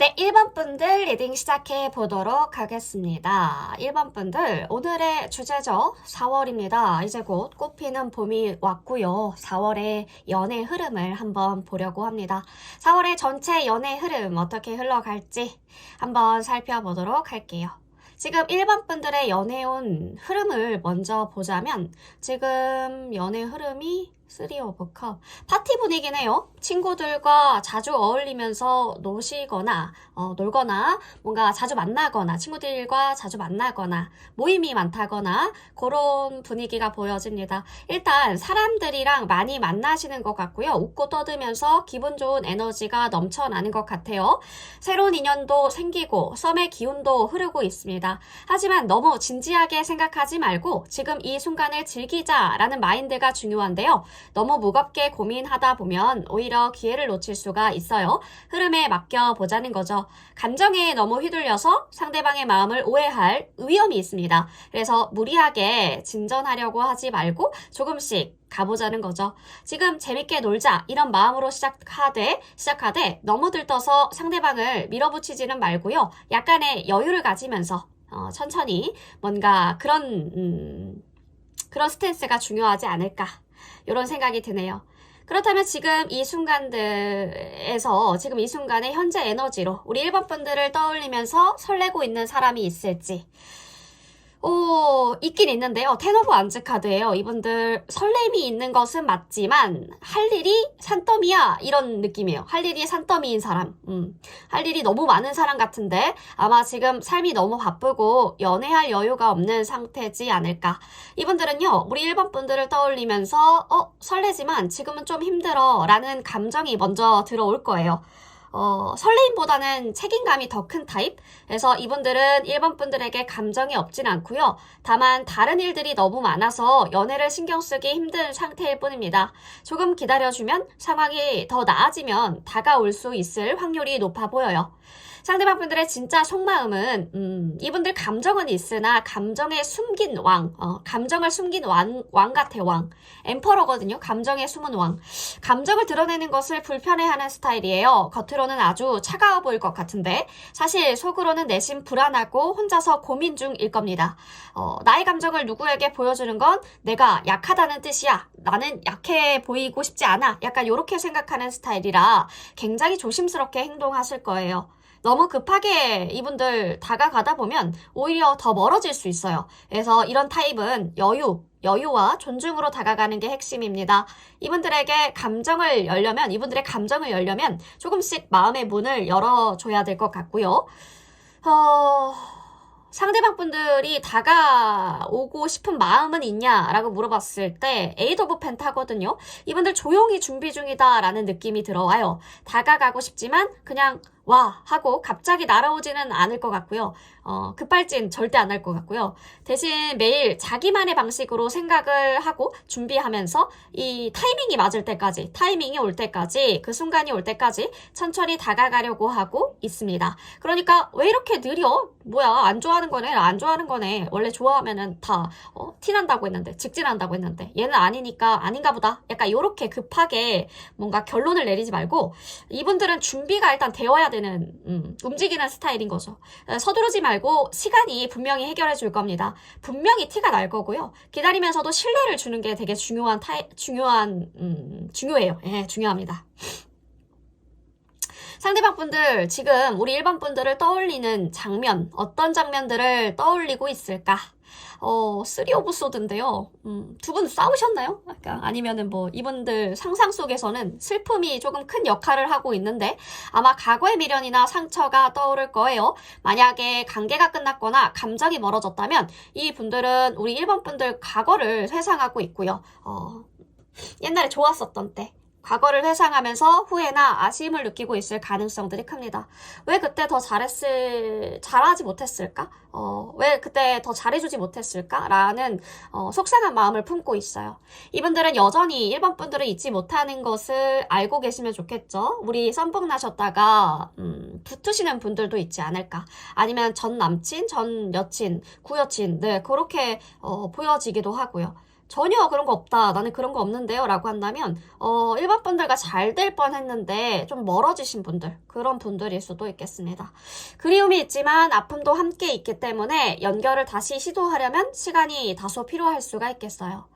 네, 1번 분들 리딩 시작해 보도록 하겠습니다. 1번 분들, 오늘의 주제죠. 4월입니다. 이제 곧 꽃피는 봄이 왔고요. 4월의 연애 흐름을 한번 보려고 합니다. 4월의 전체 연애 흐름 어떻게 흘러갈지 한번 살펴보도록 할게요. 지금 1번 분들의 연애운 흐름을 먼저 보자면 지금 연애 흐름이 3 오브 컵 파티 분위기네요. 친구들과 자주 어울리면서 놀거나 뭔가 자주 만나거나 친구들과 자주 만나거나 모임이 많다거나 그런 분위기가 보여집니다. 일단 사람들이랑 많이 만나시는 것 같고요. 웃고 떠들면서 기분 좋은 에너지가 넘쳐나는 것 같아요. 새로운 인연도 생기고 썸의 기운도 흐르고 있습니다. 하지만 너무 진지하게 생각하지 말고 지금 이 순간을 즐기자라는 마인드가 중요한데요. 너무 무겁게 고민하다 보면 오히려 기회를 놓칠 수가 있어요. 흐름에 맡겨보자는 거죠. 감정에 너무 휘둘려서 상대방의 마음을 오해할 위험이 있습니다. 그래서 무리하게 진전하려고 하지 말고 조금씩 가보자는 거죠. 지금 재밌게 놀자 이런 마음으로 시작하되 너무 들떠서 상대방을 밀어붙이지는 말고요. 약간의 여유를 가지면서 천천히 뭔가 그런 스탠스가 중요하지 않을까 이런 생각이 드네요. 그렇다면 지금 이 순간들에서 지금 이 순간의 현재 에너지로 우리 1번 분들을 떠올리면서 설레고 있는 사람이 있을지 있긴 있는데요. 10 오브 완즈 카드예요. 이분들 설렘이 있는 것은 맞지만 할 일이 산더미야 이런 느낌이에요. 할 일이 산더미인 사람. 할 일이 너무 많은 사람 같은데 아마 지금 삶이 너무 바쁘고 연애할 여유가 없는 상태지 않을까. 이분들은요. 우리 1번 분들을 떠올리면서 설레지만 지금은 좀 힘들어 라는 감정이 먼저 들어올 거예요. 설레임보다는 책임감이 더 큰 타입? 그래서 이분들은 1번 분들에게 감정이 없진 않고요. 다만 다른 일들이 너무 많아서 연애를 신경 쓰기 힘든 상태일 뿐입니다. 조금 기다려주면 상황이 더 나아지면 다가올 수 있을 확률이 높아 보여요. 상대방 분들의 진짜 속마음은 이분들 감정은 있으나 감정을 숨긴 왕 같아. 왕 엠퍼러거든요. 감정에 숨은 왕. 감정을 드러내는 것을 불편해하는 스타일이에요. 겉으로는 아주 차가워 보일 것 같은데 사실 속으로는 내심 불안하고 혼자서 고민 중일 겁니다. 나의 감정을 누구에게 보여주는 건 내가 약하다는 뜻이야. 나는 약해 보이고 싶지 않아. 약간 이렇게 생각하는 스타일이라 굉장히 조심스럽게 행동하실 거예요. 너무 급하게 이분들 다가가다 보면 오히려 더 멀어질 수 있어요. 그래서 이런 타입은 여유와 존중으로 다가가는 게 핵심입니다. 이분들의 감정을 열려면 조금씩 마음의 문을 열어줘야 될 것 같고요. 상대방 분들이 다가오고 싶은 마음은 있냐라고 물어봤을 때 에이드 오브 펜타거든요. 이분들 조용히 준비 중이다 라는 느낌이 들어와요. 다가가고 싶지만 그냥 와 하고 갑자기 날아오지는 않을 것 같고요. 급발진 절대 안 할 것 같고요. 대신 매일 자기만의 방식으로 생각을 하고 준비하면서 이 타이밍이 올 때까지 그 순간이 올 때까지 천천히 다가가려고 하고 있습니다. 그러니까 왜 이렇게 느려? 뭐야 안 좋아하는 거네. 원래 좋아하면은 다 티난다고 했는데 직진한다고 했는데 얘는 아니니까 아닌가 보다. 약간 이렇게 급하게 뭔가 결론을 내리지 말고 이분들은 준비가 일단 되어야 되는 움직이는 스타일인 거죠. 서두르지 말고 시간이 분명히 해결해 줄 겁니다. 분명히 티가 날 거고요. 기다리면서도 신뢰를 주는 게 되게 중요해요. 예, 중요합니다. 상대방 분들 지금 우리 1번 분들을 떠올리는 장면 어떤 장면들을 떠올리고 있을까? 3 오브 소드인데요. 두 분 싸우셨나요? 아니면은 뭐 이분들 상상 속에서는 슬픔이 조금 큰 역할을 하고 있는데 아마 과거의 미련이나 상처가 떠오를 거예요. 만약에 관계가 끝났거나 감정이 멀어졌다면 이 분들은 우리 1번 분들 과거를 회상하고 있고요. 옛날에 좋았었던 때 과거를 회상하면서 후회나 아쉬움을 느끼고 있을 가능성들이 큽니다. 왜 그때 더 잘하지 못했을까? 왜 그때 더 잘해주지 못했을까? 라는 속상한 마음을 품고 있어요. 이분들은 여전히 1번 분들을 잊지 못하는 것을 알고 계시면 좋겠죠. 우리 썸뽕 나셨다가 붙으시는 분들도 있지 않을까. 아니면 전 남친, 전 여친, 구여친 그렇게 보여지기도 하고요. 전혀 그런 거 없다. 나는 그런 거 없는데요. 라고 한다면, 일반 분들과 잘 될 뻔 했는데 좀 멀어지신 분들, 그런 분들일 수도 있겠습니다. 그리움이 있지만 아픔도 함께 있기 때문에 연결을 다시 시도하려면 시간이 다소 필요할 수가 있겠어요.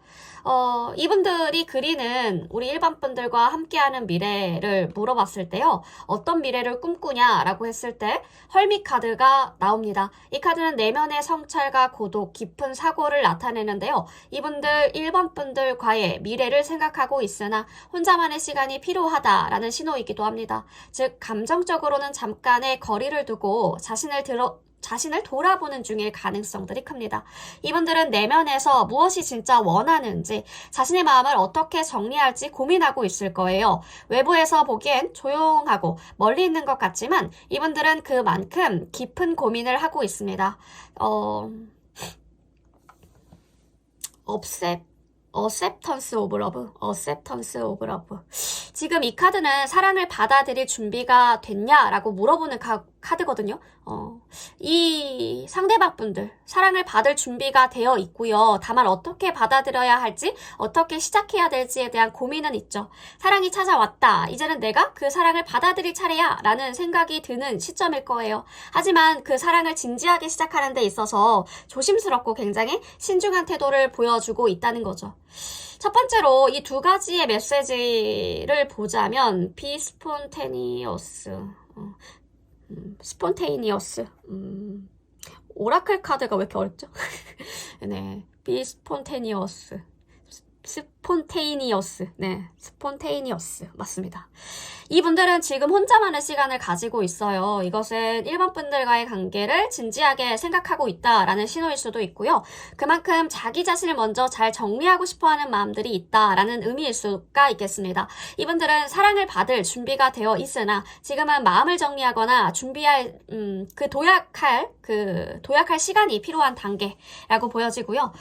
이분들이 그리는 우리 일반 분들과 함께하는 미래를 물어봤을 때요. 어떤 미래를 꿈꾸냐라고 했을 때 헐미 카드가 나옵니다. 이 카드는 내면의 성찰과 고독, 깊은 사고를 나타내는데요. 이분들 일반 분들과의 미래를 생각하고 있으나 혼자만의 시간이 필요하다라는 신호이기도 합니다. 즉 감정적으로는 잠깐의 거리를 두고 자신을 돌아보는 중일 가능성들이 큽니다. 이분들은 내면에서 무엇이 진짜 원하는지, 자신의 마음을 어떻게 정리할지 고민하고 있을 거예요. 외부에서 보기엔 조용하고 멀리 있는 것 같지만 이분들은 그만큼 깊은 고민을 하고 있습니다. acceptance of love. 지금 이 카드는 사랑을 받아들일 준비가 됐냐라고 물어보는 카드거든요. 이 상대방 분들 사랑을 받을 준비가 되어 있고요. 다만 어떻게 받아들여야 할지, 어떻게 시작해야 될지에 대한 고민은 있죠. 사랑이 찾아왔다. 이제는 내가 그 사랑을 받아들일 차례야 라는 생각이 드는 시점일 거예요. 하지만 그 사랑을 진지하게 시작하는 데 있어서 조심스럽고 굉장히 신중한 태도를 보여주고 있다는 거죠. 첫 번째로 이 두 가지의 메시지를 보자면 be spontaneous, 오라클 카드가 왜 이렇게 어렵죠? 네, be spontaneous, 스폰테이니어스 맞습니다. 이분들은 지금 혼자만의 시간을 가지고 있어요. 이것은 일반 분들과의 관계를 진지하게 생각하고 있다라는 신호일 수도 있고요. 그만큼 자기 자신을 먼저 잘 정리하고 싶어하는 마음들이 있다라는 의미일 수가 있겠습니다. 이분들은 사랑을 받을 준비가 되어 있으나 지금은 마음을 정리하거나 준비할 도약할 시간이 필요한 단계라고 보여지고요.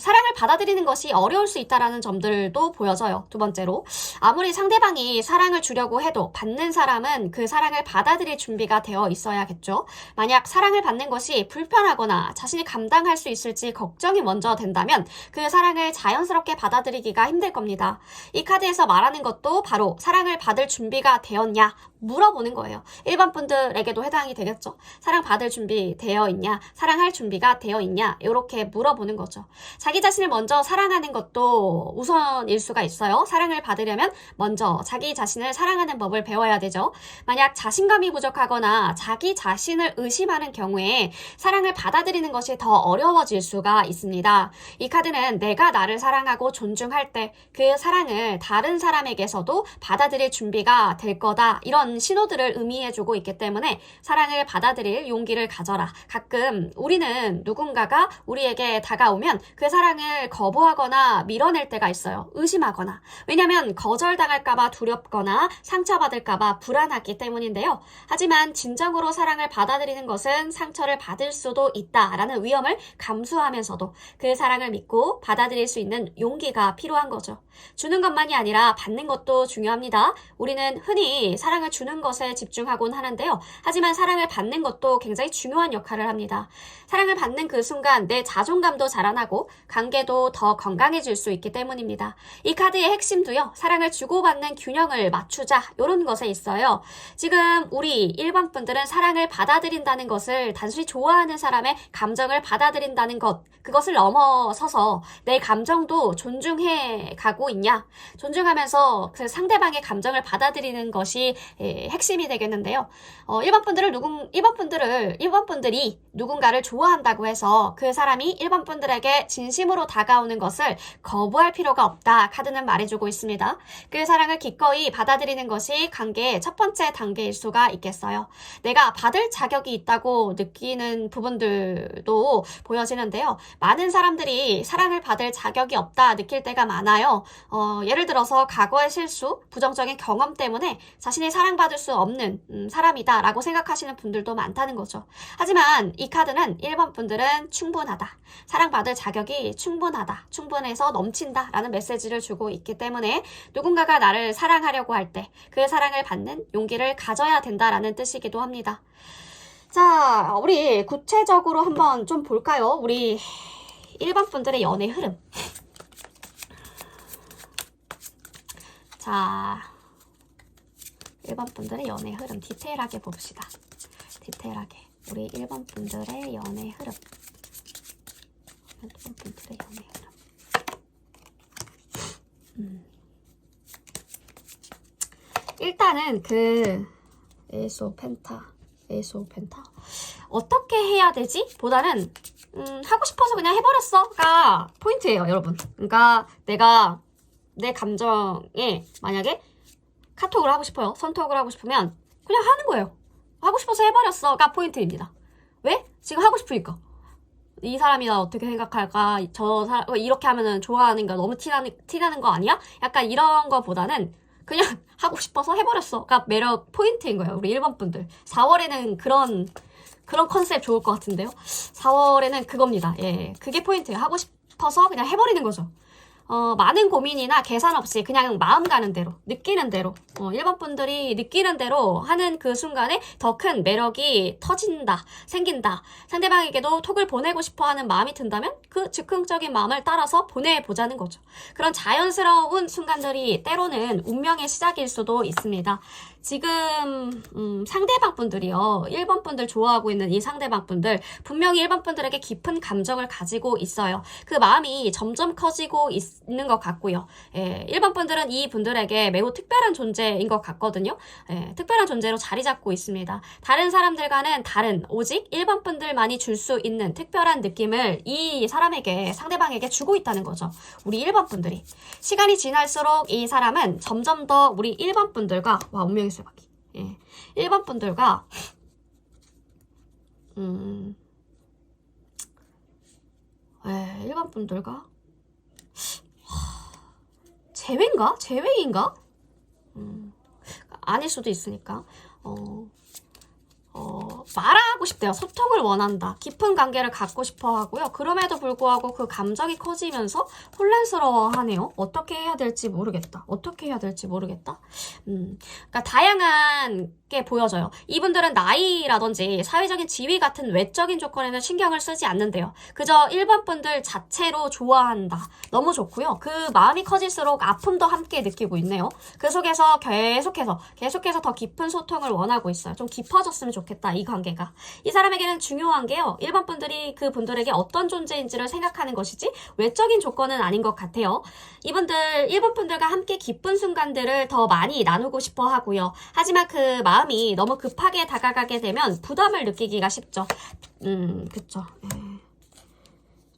사랑을 받아들이는 것이 어려울 수 있다라는 점들도 보여져요. 두 번째로, 아무리 상대방이 사랑을 주려고 해도 받는 사람은 그 사랑을 받아들일 준비가 되어 있어야겠죠. 만약 사랑을 받는 것이 불편하거나 자신이 감당할 수 있을지 걱정이 먼저 된다면 그 사랑을 자연스럽게 받아들이기가 힘들 겁니다. 이 카드에서 말하는 것도 바로 사랑을 받을 준비가 되었냐 물어보는 거예요. 일반 분들에게도 해당이 되겠죠. 사랑받을 준비 되어 있냐, 사랑할 준비가 되어 있냐, 이렇게 물어보는 거죠. 자기 자신을 먼저 사랑하는 것도 우선일 수가 있어요. 사랑을 받으려면 먼저 자기 자신을 사랑하는 법을 배워야 되죠. 만약 자신감이 부족하거나 자기 자신을 의심하는 경우에 사랑을 받아들이는 것이 더 어려워질 수가 있습니다. 이 카드는 내가 나를 사랑하고 존중할 때 그 사랑을 다른 사람에게서도 받아들일 준비가 될 거다, 이런 신호들을 의미해주고 있기 때문에 사랑을 받아들일 용기를 가져라. 가끔 우리는 누군가가 우리에게 다가오면 그 사랑을 거부하거나 밀어낼 때가 있어요. 의심하거나. 왜냐하면 거절당할까봐 두렵거나 상처받을까봐 불안하기 때문인데요. 하지만 진정으로 사랑을 받아들이는 것은 상처를 받을 수도 있다라는 위험을 감수하면서도 그 사랑을 믿고 받아들일 수 있는 용기가 필요한 거죠. 주는 것만이 아니라 받는 것도 중요합니다. 우리는 흔히 사랑을 주는 것에 집중하곤 하는데요. 하지만 사랑을 받는 것도 굉장히 중요한 역할을 합니다. 사랑을 받는 그 순간 내 자존감도 자라나고 관계도 더 건강해질 수 있기 때문입니다. 이 카드의 핵심도요. 사랑을 주고받는 균형을 맞추자, 이런 것에 있어요. 지금 우리 일반 분들은 사랑을 받아들인다는 것을 단순히 좋아하는 사람의 감정을 받아들인다는 것, 그것을 넘어서서 내 감정도 존중해 가고 있냐, 존중하면서 그 상대방의 감정을 받아들이는 것이 핵심이 되겠는데요. 일반 분들이 누군가를 좋아한다고 해서 그 사람이 일반 분들에게 진심으로 다가오는 것을 거부할 필요가 없다, 카드는 말해주고 있습니다. 그 사랑을 기꺼이 받아들이는 것이 관계의 첫 번째 단계일 수가 있겠어요. 내가 받을 자격이 있다고 느끼는 부분들도 보여지는데요. 많은 사람들이 사랑을 받을 자격이 없다 느낄 때가 많아요. 예를 들어서 과거의 실수, 부정적인 경험 때문에 자신이 사랑받을 수 없는 사람이다 라고 생각하시는 분들도 많다는 거죠. 하지만 이 카드는 1번 분들은 충분하다, 사랑받을 자격이 충분해서 넘친다 라는 메시지를 주고 있기 때문에 누군가가 나를 사랑하려고 할 때 그 사랑을 받는 용기를 가져야 된다라는 뜻이기도 합니다. 자, 우리 구체적으로 한번 좀 볼까요? 우리 1번 분들의 연애 흐름. 자, 1번 분들의 연애 흐름 디테일하게 봅시다. 디테일하게. 우리 1번 분들의 연애 흐름. 1번 분들의 연애 흐름. 일단은 에이스 오브 펜타 어떻게 해야 되지? 보다는 하고 싶어서 그냥 해버렸어가 포인트예요, 여러분. 그러니까 내가 내 감정에 만약에 카톡을 하고 싶어요, 선톡을 하고 싶으면 그냥 하는 거예요. 하고 싶어서 해버렸어가 포인트입니다. 왜? 지금 하고 싶으니까. 이 사람이 나 어떻게 생각할까? 저 사람 이렇게 하면은 좋아하는가? 너무 티나는 거 아니야? 약간 이런 거보다는 그냥 하고 싶어서 해버렸어가 매력 포인트인 거예요. 우리 1번 분들. 4월에는 그런 컨셉 좋을 것 같은데요. 4월에는 그겁니다. 예, 그게 포인트예요. 하고 싶어서 그냥 해버리는 거죠. 많은 고민이나 계산 없이 그냥 마음 가는 대로, 느끼는 대로, 1번 분들이 느끼는 대로 하는 그 순간에 더 큰 매력이 생긴다. 상대방에게도 톡을 보내고 싶어 하는 마음이 든다면 그 즉흥적인 마음을 따라서 보내보자는 거죠. 그런 자연스러운 순간들이 때로는 운명의 시작일 수도 있습니다. 지금 상대방 분들이요, 1번 분들 좋아하고 있는 이 상대방 분들 분명히 1번 분들에게 깊은 감정을 가지고 있어요. 그 마음이 점점 커지고 있는 것 같고요. 예, 1번 분들은 이 분들에게 매우 특별한 존재인 것 같거든요. 예, 특별한 존재로 자리 잡고 있습니다. 다른 사람들과는 다른, 오직 1번 분들만이 줄 수 있는 특별한 느낌을 이 사람에게, 상대방에게 주고 있다는 거죠. 우리 1번 분들이. 시간이 지날수록 이 사람은 점점 더 우리 1번 분들과, 와, 운명의 수박이. 예, 1번 분들과 예, 1번 분들과 재회인가? 아닐 수도 있으니까. 말하고 싶대요. 소통을 원한다. 깊은 관계를 갖고 싶어 하고요. 그럼에도 불구하고 그 감정이 커지면서 혼란스러워 하네요. 어떻게 해야 될지 모르겠다. 그러니까 다양한 게 보여져요. 이분들은 나이라든지 사회적인 지위 같은 외적인 조건에는 신경을 쓰지 않는데요. 그저 1번 분들 자체로 좋아한다. 너무 좋고요. 그 마음이 커질수록 아픔도 함께 느끼고 있네요. 그 속에서 계속해서 더 깊은 소통을 원하고 있어요. 좀 깊어졌으면 좋겠다, 이 관계가. 이 사람에게는 중요한 게요, 1번 분들이 그 분들에게 어떤 존재인지를 생각하는 것이지 외적인 조건은 아닌 것 같아요. 이분들 1번 분들과 함께 기쁜 순간들을 더 많이 나누고 싶어 하고요. 하지만 그 마음이 너무 급하게 다가가게 되면 부담을 느끼기가 쉽죠. 그쵸.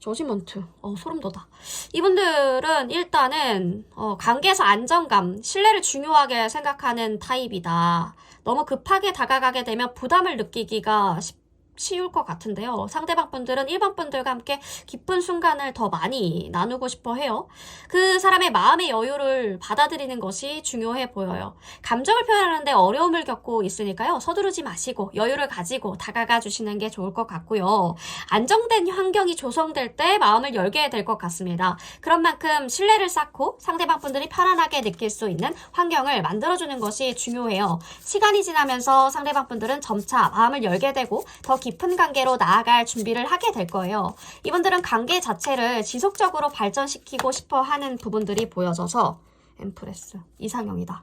저지먼트. 소름 돋아. 이분들은 일단은 관계에서 안정감, 신뢰를 중요하게 생각하는 타입이다. 너무 급하게 다가가게 되면 부담을 느끼기가 쉬울 것 같은데요. 상대방 분들은 1번 분들과 함께 기쁜 순간을 더 많이 나누고 싶어 해요. 그 사람의 마음의 여유를 받아들이는 것이 중요해 보여요. 감정을 표현하는데 어려움을 겪고 있으니까요, 서두르지 마시고 여유를 가지고 다가가 주시는 게 좋을 것 같고요. 안정된 환경이 조성될 때 마음을 열게 될 것 같습니다. 그런 만큼 신뢰를 쌓고 상대방 분들이 편안하게 느낄 수 있는 환경을 만들어주는 것이 중요해요. 시간이 지나면서 상대방 분들은 점차 마음을 열게 되고 더 깊은 관계로 나아갈 준비를 하게 될 거예요. 이분들은 관계 자체를 지속적으로 발전시키고 싶어 하는 부분들이 보여져서 엠프레스 이상형이다.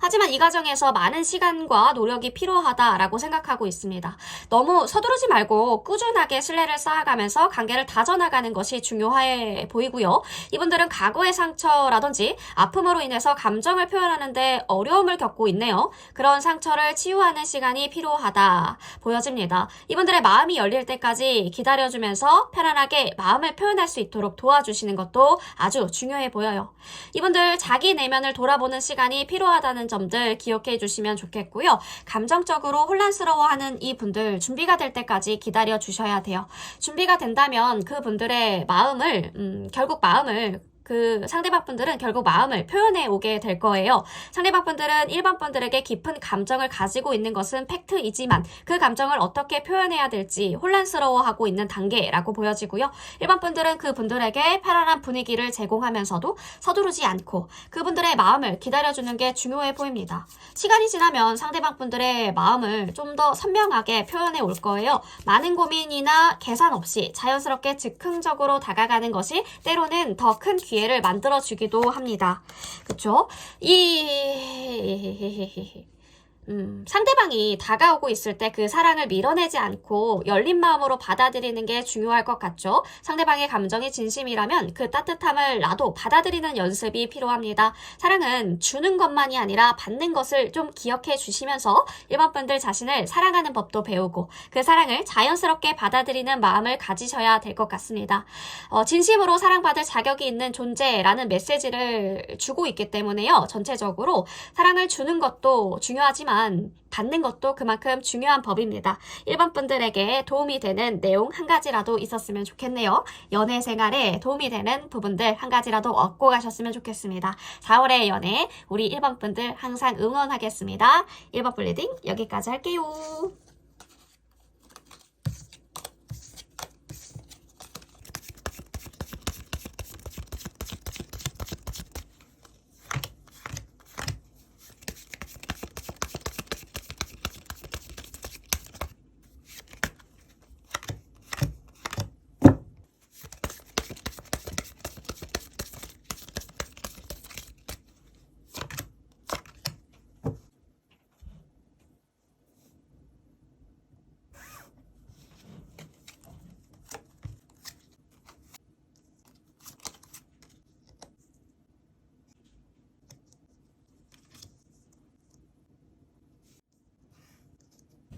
하지만 이 과정에서 많은 시간과 노력이 필요하다라고 생각하고 있습니다. 너무 서두르지 말고 꾸준하게 신뢰를 쌓아가면서 관계를 다져나가는 것이 중요해 보이고요. 이분들은 과거의 상처라든지 아픔으로 인해서 감정을 표현하는데 어려움을 겪고 있네요. 그런 상처를 치유하는 시간이 필요하다 보여집니다. 이분들의 마음이 열릴 때까지 기다려주면서 편안하게 마음을 표현할 수 있도록 도와주시는 것도 아주 중요해 보여요. 이분들 자기 내면을 돌아보는 시간이 필요하다는 점들 기억해 주시면 좋겠고요. 감정적으로 혼란스러워하는 이분들 준비가 될 때까지 기다려 주셔야 돼요. 준비가 된다면 그분들의 그 상대방 분들은 결국 마음을 표현해 오게 될 거예요. 상대방 분들은 1번 분들에게 깊은 감정을 가지고 있는 것은 팩트이지만 그 감정을 어떻게 표현해야 될지 혼란스러워하고 있는 단계라고 보여지고요. 1번 분들은 그 분들에게 편안한 분위기를 제공하면서도 서두르지 않고 그분들의 마음을 기다려주는 게 중요해 보입니다. 시간이 지나면 상대방 분들의 마음을 좀 더 선명하게 표현해 올 거예요. 많은 고민이나 계산 없이 자연스럽게 즉흥적으로 다가가는 것이 때로는 더 큰 기회 기회를 만들어주기도 합니다. 그쵸? 상대방이 다가오고 있을 때 그 사랑을 밀어내지 않고 열린 마음으로 받아들이는 게 중요할 것 같죠? 상대방의 감정이 진심이라면 그 따뜻함을 나도 받아들이는 연습이 필요합니다. 사랑은 주는 것만이 아니라 받는 것을 좀 기억해 주시면서 일반 분들 자신을 사랑하는 법도 배우고 그 사랑을 자연스럽게 받아들이는 마음을 가지셔야 될 것 같습니다. 진심으로 사랑받을 자격이 있는 존재라는 메시지를 주고 있기 때문에요. 전체적으로 사랑을 주는 것도 중요하지만 받는 것도 그만큼 중요한 법입니다. 일반 분들에게 도움이 되는 내용 한 가지라도 있었으면 좋겠네요. 연애 생활에 도움이 되는 부분들 한 가지라도 얻고 가셨으면 좋겠습니다. 4월의 연애 우리 일반 분들 항상 응원하겠습니다. 1번 블리딩 여기까지 할게요.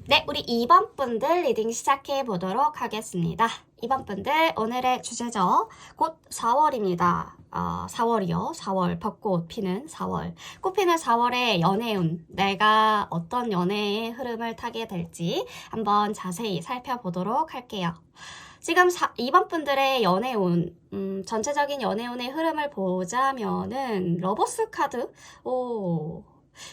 네, 우리 2번 분들 리딩 시작해 보도록 하겠습니다. 2번 분들 오늘의 주제죠. 곧 4월입니다. 4월이요. 4월 벚꽃 피는 4월. 꽃 피는 4월의 연애운. 내가 어떤 연애의 흐름을 타게 될지 한번 자세히 살펴보도록 할게요. 지금 2번 분들의 연애운, 전체적인 연애운의 흐름을 보자면은 러버스 카드,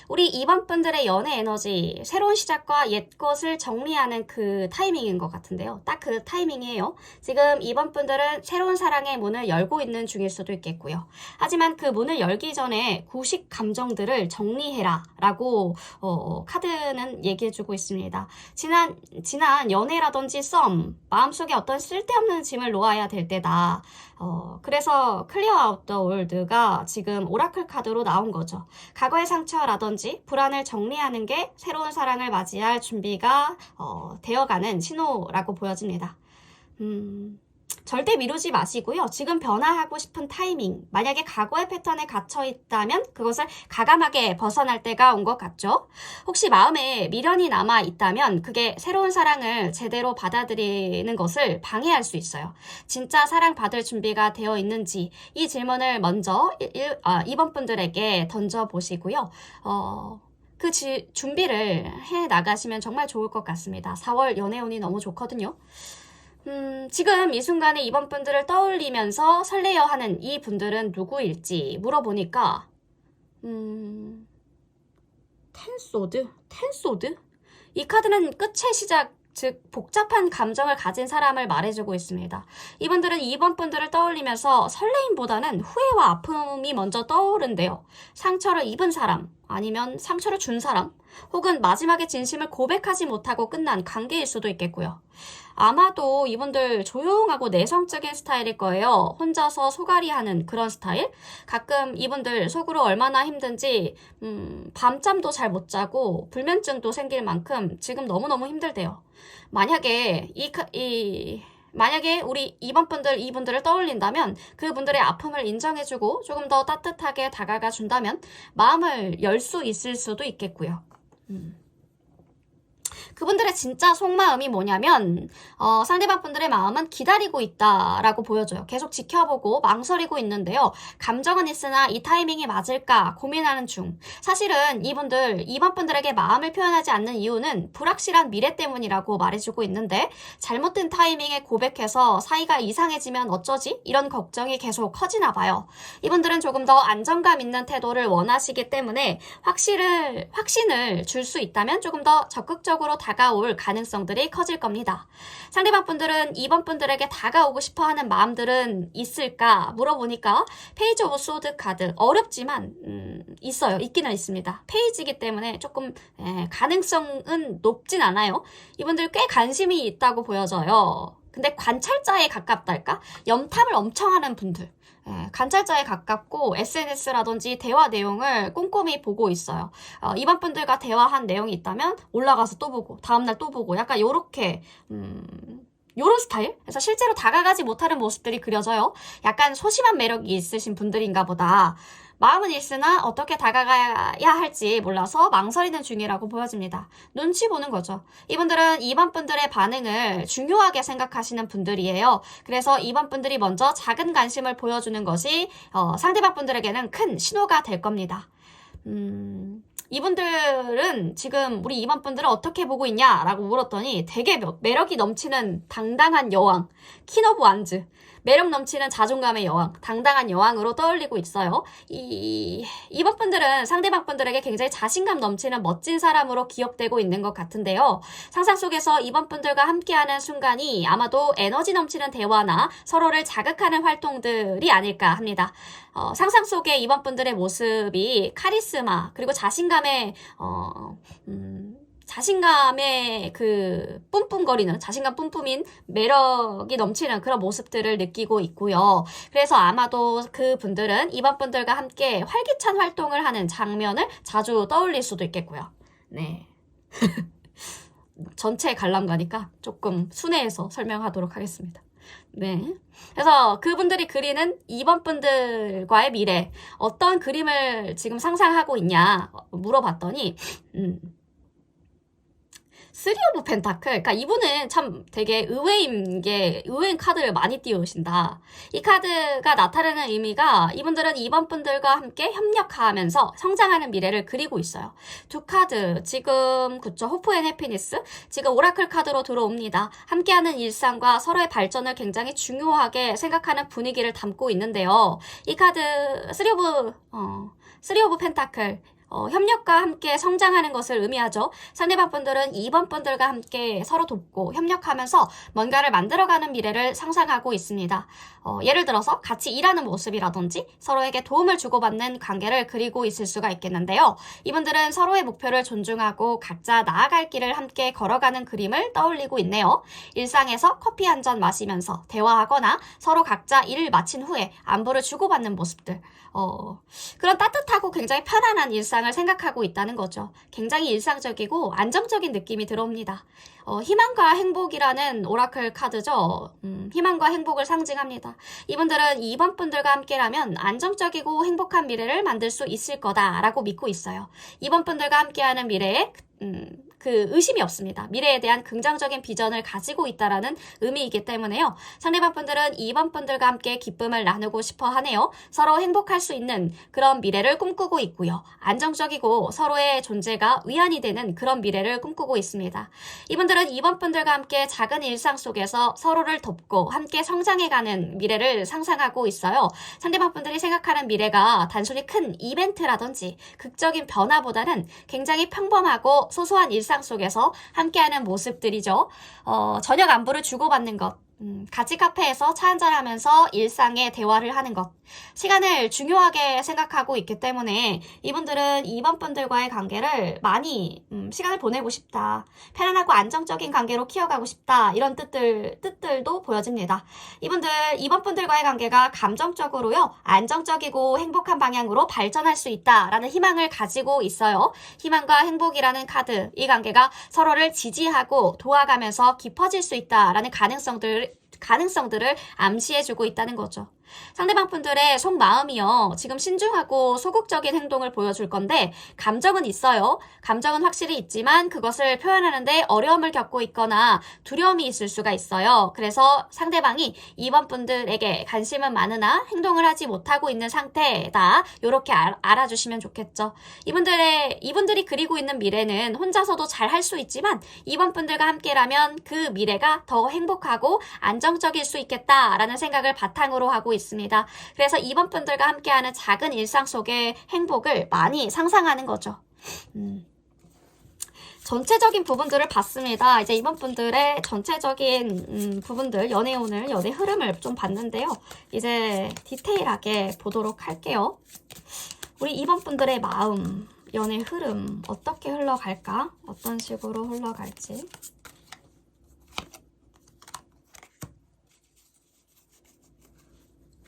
우리 2번 분들의 연애 에너지, 새로운 시작과 옛 것을 정리하는 그 타이밍인 것 같은데요. 딱 그 타이밍이에요. 지금 2번 분들은 새로운 사랑의 문을 열고 있는 중일 수도 있겠고요. 하지만 그 문을 열기 전에 구식 감정들을 정리해라 라고 카드는 얘기해주고 있습니다. 지난 연애라든지 썸, 마음속에 어떤 쓸데없는 짐을 놓아야 될 때다. 그래서 클리어 아웃 더 월드가 지금 오라클 카드로 나온 거죠. 과거의 상처라든지 불안을 정리하는 게 새로운 사랑을 맞이할 준비가 되어가는 신호라고 보여집니다. 절대 미루지 마시고요. 지금 변화하고 싶은 타이밍, 만약에 과거의 패턴에 갇혀 있다면 그것을 과감하게 벗어날 때가 온 것 같죠? 혹시 마음에 미련이 남아 있다면 그게 새로운 사랑을 제대로 받아들이는 것을 방해할 수 있어요. 진짜 사랑받을 준비가 되어 있는지 이 질문을 먼저 2번 분들에게 던져보시고요. 그 준비를 해 나가시면 정말 좋을 것 같습니다. 4월 연애운이 너무 좋거든요. 지금 이 순간에 이번 분들을 떠올리면서 설레어 하는 이 분들은 누구일지 물어보니까, 텐소드? 이 카드는 끝의 시작, 즉 복잡한 감정을 가진 사람을 말해주고 있습니다. 이분들은 이번 분들을 떠올리면서 설레임보다는 후회와 아픔이 먼저 떠오른대요. 상처를 입은 사람, 아니면 상처를 준 사람, 혹은 마지막에 진심을 고백하지 못하고 끝난 관계일 수도 있겠고요. 아마도 이분들 조용하고 내성적인 스타일일 거예요. 혼자서 소갈이하는 그런 스타일? 가끔 이분들 속으로 얼마나 힘든지 밤잠도 잘 못 자고 불면증도 생길 만큼 지금 너무너무 힘들대요. 만약에 만약에 우리 이분들을 떠올린다면 그분들의 아픔을 인정해주고 조금 더 따뜻하게 다가가 준다면 마음을 열 수 있을 수도 있겠고요. 그분들의 진짜 속마음이 뭐냐면 상대방 분들의 마음은 기다리고 있다라고 보여줘요. 계속 지켜보고 망설이고 있는데요. 감정은 있으나 이 타이밍이 맞을까 고민하는 중. 사실은 이번 분들에게 마음을 표현하지 않는 이유는 불확실한 미래 때문이라고 말해주고 있는데 잘못된 타이밍에 고백해서 사이가 이상해지면 어쩌지? 이런 걱정이 계속 커지나 봐요. 이분들은 조금 더 안정감 있는 태도를 원하시기 때문에 확신을 줄 수 있다면 조금 더 적극적으로 다가올 가능성들이 커질 겁니다. 상대방 분들은 이번 분들에게 다가오고 싶어하는 마음들은 있을까 물어보니까 페이지 오브 소드 카드 어렵지만 있기는 있습니다. 페이지이기 때문에 조금 가능성은 높진 않아요. 이분들 꽤 관심이 있다고 보여져요. 근데 관찰자에 가깝달까? 염탐을 엄청 하는 분들. 예, 관찰자에 가깝고 SNS라든지 대화 내용을 꼼꼼히 보고 있어요. 이번 분들과 대화한 내용이 있다면 올라가서 또 보고 다음날 또 보고 약간 요렇게 요런 스타일? 그래서 실제로 다가가지 못하는 모습들이 그려져요. 약간 소심한 매력이 있으신 분들인가 보다. 마음은 있으나 어떻게 다가가야 할지 몰라서 망설이는 중이라고 보여집니다. 눈치 보는 거죠. 이분들은 2번 분들의 반응을 중요하게 생각하시는 분들이에요. 그래서 2번 분들이 먼저 작은 관심을 보여주는 것이 상대방 분들에게는 큰 신호가 될 겁니다. 이분들은 지금 우리 2번 분들은 어떻게 보고 있냐라고 물었더니 되게 매력이 넘치는 당당한 여왕, 퀸 오브 완즈. 매력 넘치는 자존감의 여왕, 당당한 여왕으로 떠올리고 있어요. 이번 분들은 상대방 분들에게 굉장히 자신감 넘치는 멋진 사람으로 기억되고 있는 것 같은데요. 상상 속에서 이번 분들과 함께하는 순간이 아마도 에너지 넘치는 대화나 서로를 자극하는 활동들이 아닐까 합니다. 상상 속의 이번 분들의 모습이 카리스마, 그리고 자신감의 그 뿜뿜거리는 자신감 뿜뿜인 매력이 넘치는 그런 모습들을 느끼고 있고요. 그래서 아마도 그 분들은 이번 분들과 함께 활기찬 활동을 하는 장면을 자주 떠올릴 수도 있겠고요. 네. 전체 관람가니까 조금 순회해서 설명하도록 하겠습니다. 네. 그래서 그분들이 그리는 2번 분들과의 미래, 어떤 그림을 지금 상상하고 있냐 물어봤더니, 3 오브 펜타클. 그러니까 이분은 참 되게 의외인 카드를 많이 띄우신다. 이 카드가 나타내는 의미가 이분들은 2번 분들과 함께 협력하면서 성장하는 미래를 그리고 있어요. 두 카드, 지금, 그쵸, 호프 앤 해피니스. 지금 오라클 카드로 들어옵니다. 함께하는 일상과 서로의 발전을 굉장히 중요하게 생각하는 분위기를 담고 있는데요. 이 카드, 3 오브 펜타클. 협력과 함께 성장하는 것을 의미하죠. 상대방 분들은 2번 분들과 함께 서로 돕고 협력하면서 뭔가를 만들어가는 미래를 상상하고 있습니다. 예를 들어서 같이 일하는 모습이라든지 서로에게 도움을 주고받는 관계를 그리고 있을 수가 있겠는데요. 이분들은 서로의 목표를 존중하고 각자 나아갈 길을 함께 걸어가는 그림을 떠올리고 있네요. 일상에서 커피 한 잔 마시면서 대화하거나 서로 각자 일을 마친 후에 안부를 주고받는 모습들. 그런 따뜻하고 굉장히 편안한 일상을 생각하고 있다는 거죠. 굉장히 일상적이고 안정적인 느낌이 들어옵니다. 희망과 행복이라는 오라클 카드죠. 희망과 행복을 상징합니다. 이분들은 2번 분들과 함께라면 안정적이고 행복한 미래를 만들 수 있을 거다라고 믿고 있어요. 2번 분들과 함께하는 미래에 그 의심이 없습니다. 미래에 대한 긍정적인 비전을 가지고 있다라는 의미이기 때문에요. 상대방 분들은 2번 분들과 함께 기쁨을 나누고 싶어 하네요. 서로 행복할 수 있는 그런 미래를 꿈꾸고 있고요. 안정적이고 서로의 존재가 위안이 되는 그런 미래를 꿈꾸고 있습니다. 이분들은 2번 분들과 함께 작은 일상 속에서 서로를 돕고 함께 성장해가는 미래를 상상하고 있어요. 상대방 분들이 생각하는 미래가 단순히 큰 이벤트라든지 극적인 변화보다는 굉장히 평범하고 소소한 일상 속에서 함께하는 모습들이죠. 저녁 안부를 주고받는 것, 같이 카페에서 차 한잔 하면서 일상의 대화를 하는 것, 시간을 중요하게 생각하고 있기 때문에 이분들은 2번 분들과의 관계를 많이 시간을 보내고 싶다, 편안하고 안정적인 관계로 키워가고 싶다, 이런 뜻들도 보여집니다. 이분들 2번 분들과의 관계가 감정적으로요 안정적이고 행복한 방향으로 발전할 수 있다라는 희망을 가지고 있어요. 희망과 행복이라는 카드, 이 관계가 서로를 지지하고 도와가면서 깊어질 수 있다라는 가능성들을 암시해주고 있다는 거죠. 상대방 분들의 속마음이요. 지금 신중하고 소극적인 행동을 보여줄 건데 감정은 있어요. 감정은 확실히 있지만 그것을 표현하는데 어려움을 겪고 있거나 두려움이 있을 수가 있어요. 그래서 상대방이 2번 분들에게 관심은 많으나 행동을 하지 못하고 있는 상태다. 이렇게 알아주시면 좋겠죠. 이분들이 그리고 있는 미래는 혼자서도 잘 할 수 있지만 2번 분들과 함께라면 그 미래가 더 행복하고 안정적일 수 있겠다라는 생각을 바탕으로 하고 있습니다. 그래서 2번 분들과 함께하는 작은 일상 속의 행복을 많이 상상하는 거죠. 전체적인 부분들을 봤습니다. 이제 2번 분들의 전체적인 부분들, 연애 흐름을 좀 봤는데요. 이제 디테일하게 보도록 할게요. 우리 2번 분들의 마음, 연애 흐름 어떻게 흘러갈까? 어떤 식으로 흘러갈지.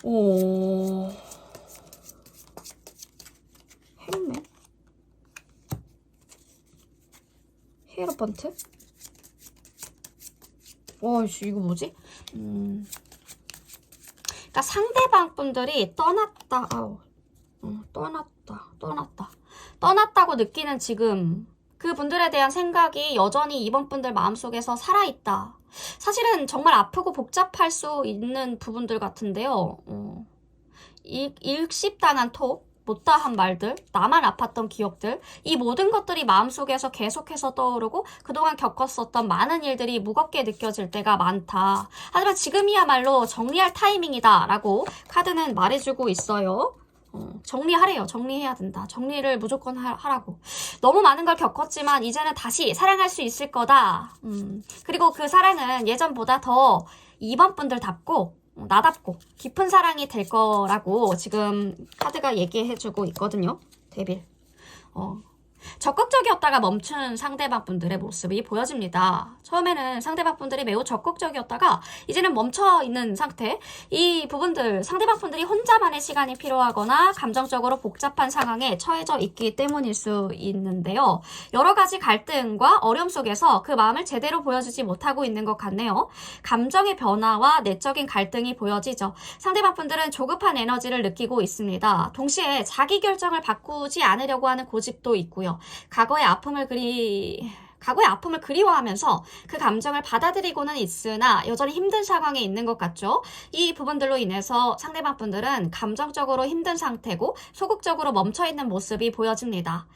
오, 햄맨? 히에로펀트? 와이씨, 이거 뭐지? 그러니까 상대방 분들이 떠났다고 느끼는 지금 그 분들에 대한 생각이 여전히 이번 분들 마음속에서 살아있다. 사실은 정말 아프고 복잡할 수 있는 부분들 같은데요. 일십당한 톡, 못다한 말들, 나만 아팠던 기억들, 이 모든 것들이 마음속에서 계속해서 떠오르고 그동안 겪었었던 많은 일들이 무겁게 느껴질 때가 많다. 하지만 지금이야말로 정리할 타이밍이다 라고 카드는 말해주고 있어요. 정리하래요. 정리해야 된다. 정리를 무조건 하라고. 너무 많은 걸 겪었지만 이제는 다시 사랑할 수 있을 거다. 그리고 그 사랑은 예전보다 더 이번 분들답고 나답고 깊은 사랑이 될 거라고 지금 카드가 얘기해주고 있거든요. 데빌. 적극적이었다가 멈춘 상대방 분들의 모습이 보여집니다. 처음에는 상대방 분들이 매우 적극적이었다가 이제는 멈춰있는 상태. 이 부분들 상대방 분들이 혼자만의 시간이 필요하거나 감정적으로 복잡한 상황에 처해져 있기 때문일 수 있는데요. 여러 가지 갈등과 어려움 속에서 그 마음을 제대로 보여주지 못하고 있는 것 같네요. 감정의 변화와 내적인 갈등이 보여지죠. 상대방 분들은 조급한 에너지를 느끼고 있습니다. 동시에 자기 결정을 바꾸지 않으려고 하는 고집도 있고요. 과거의 아픔을 그리워하면서 그 감정을 받아들이고는 있으나 여전히 힘든 상황에 있는 것 같죠. 이 부분들로 인해서 상대방 분들은 감정적으로 힘든 상태고 소극적으로 멈춰있는 모습이 보여집니다.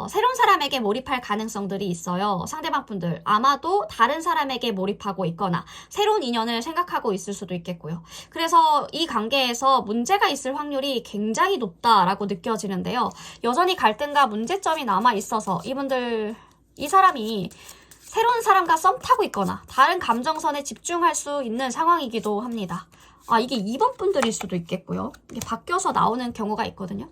새로운 사람에게 몰입할 가능성들이 있어요. 상대방 분들 아마도 다른 사람에게 몰입하고 있거나 새로운 인연을 생각하고 있을 수도 있겠고요. 그래서 이 관계에서 문제가 있을 확률이 굉장히 높다라고 느껴지는데요. 여전히 갈등과 문제점이 남아있어서 이 사람이 새로운 사람과 썸 타고 있거나 다른 감정선에 집중할 수 있는 상황이기도 합니다. 이게 2번 분들일 수도 있겠고요. 이게 바뀌어서 나오는 경우가 있거든요.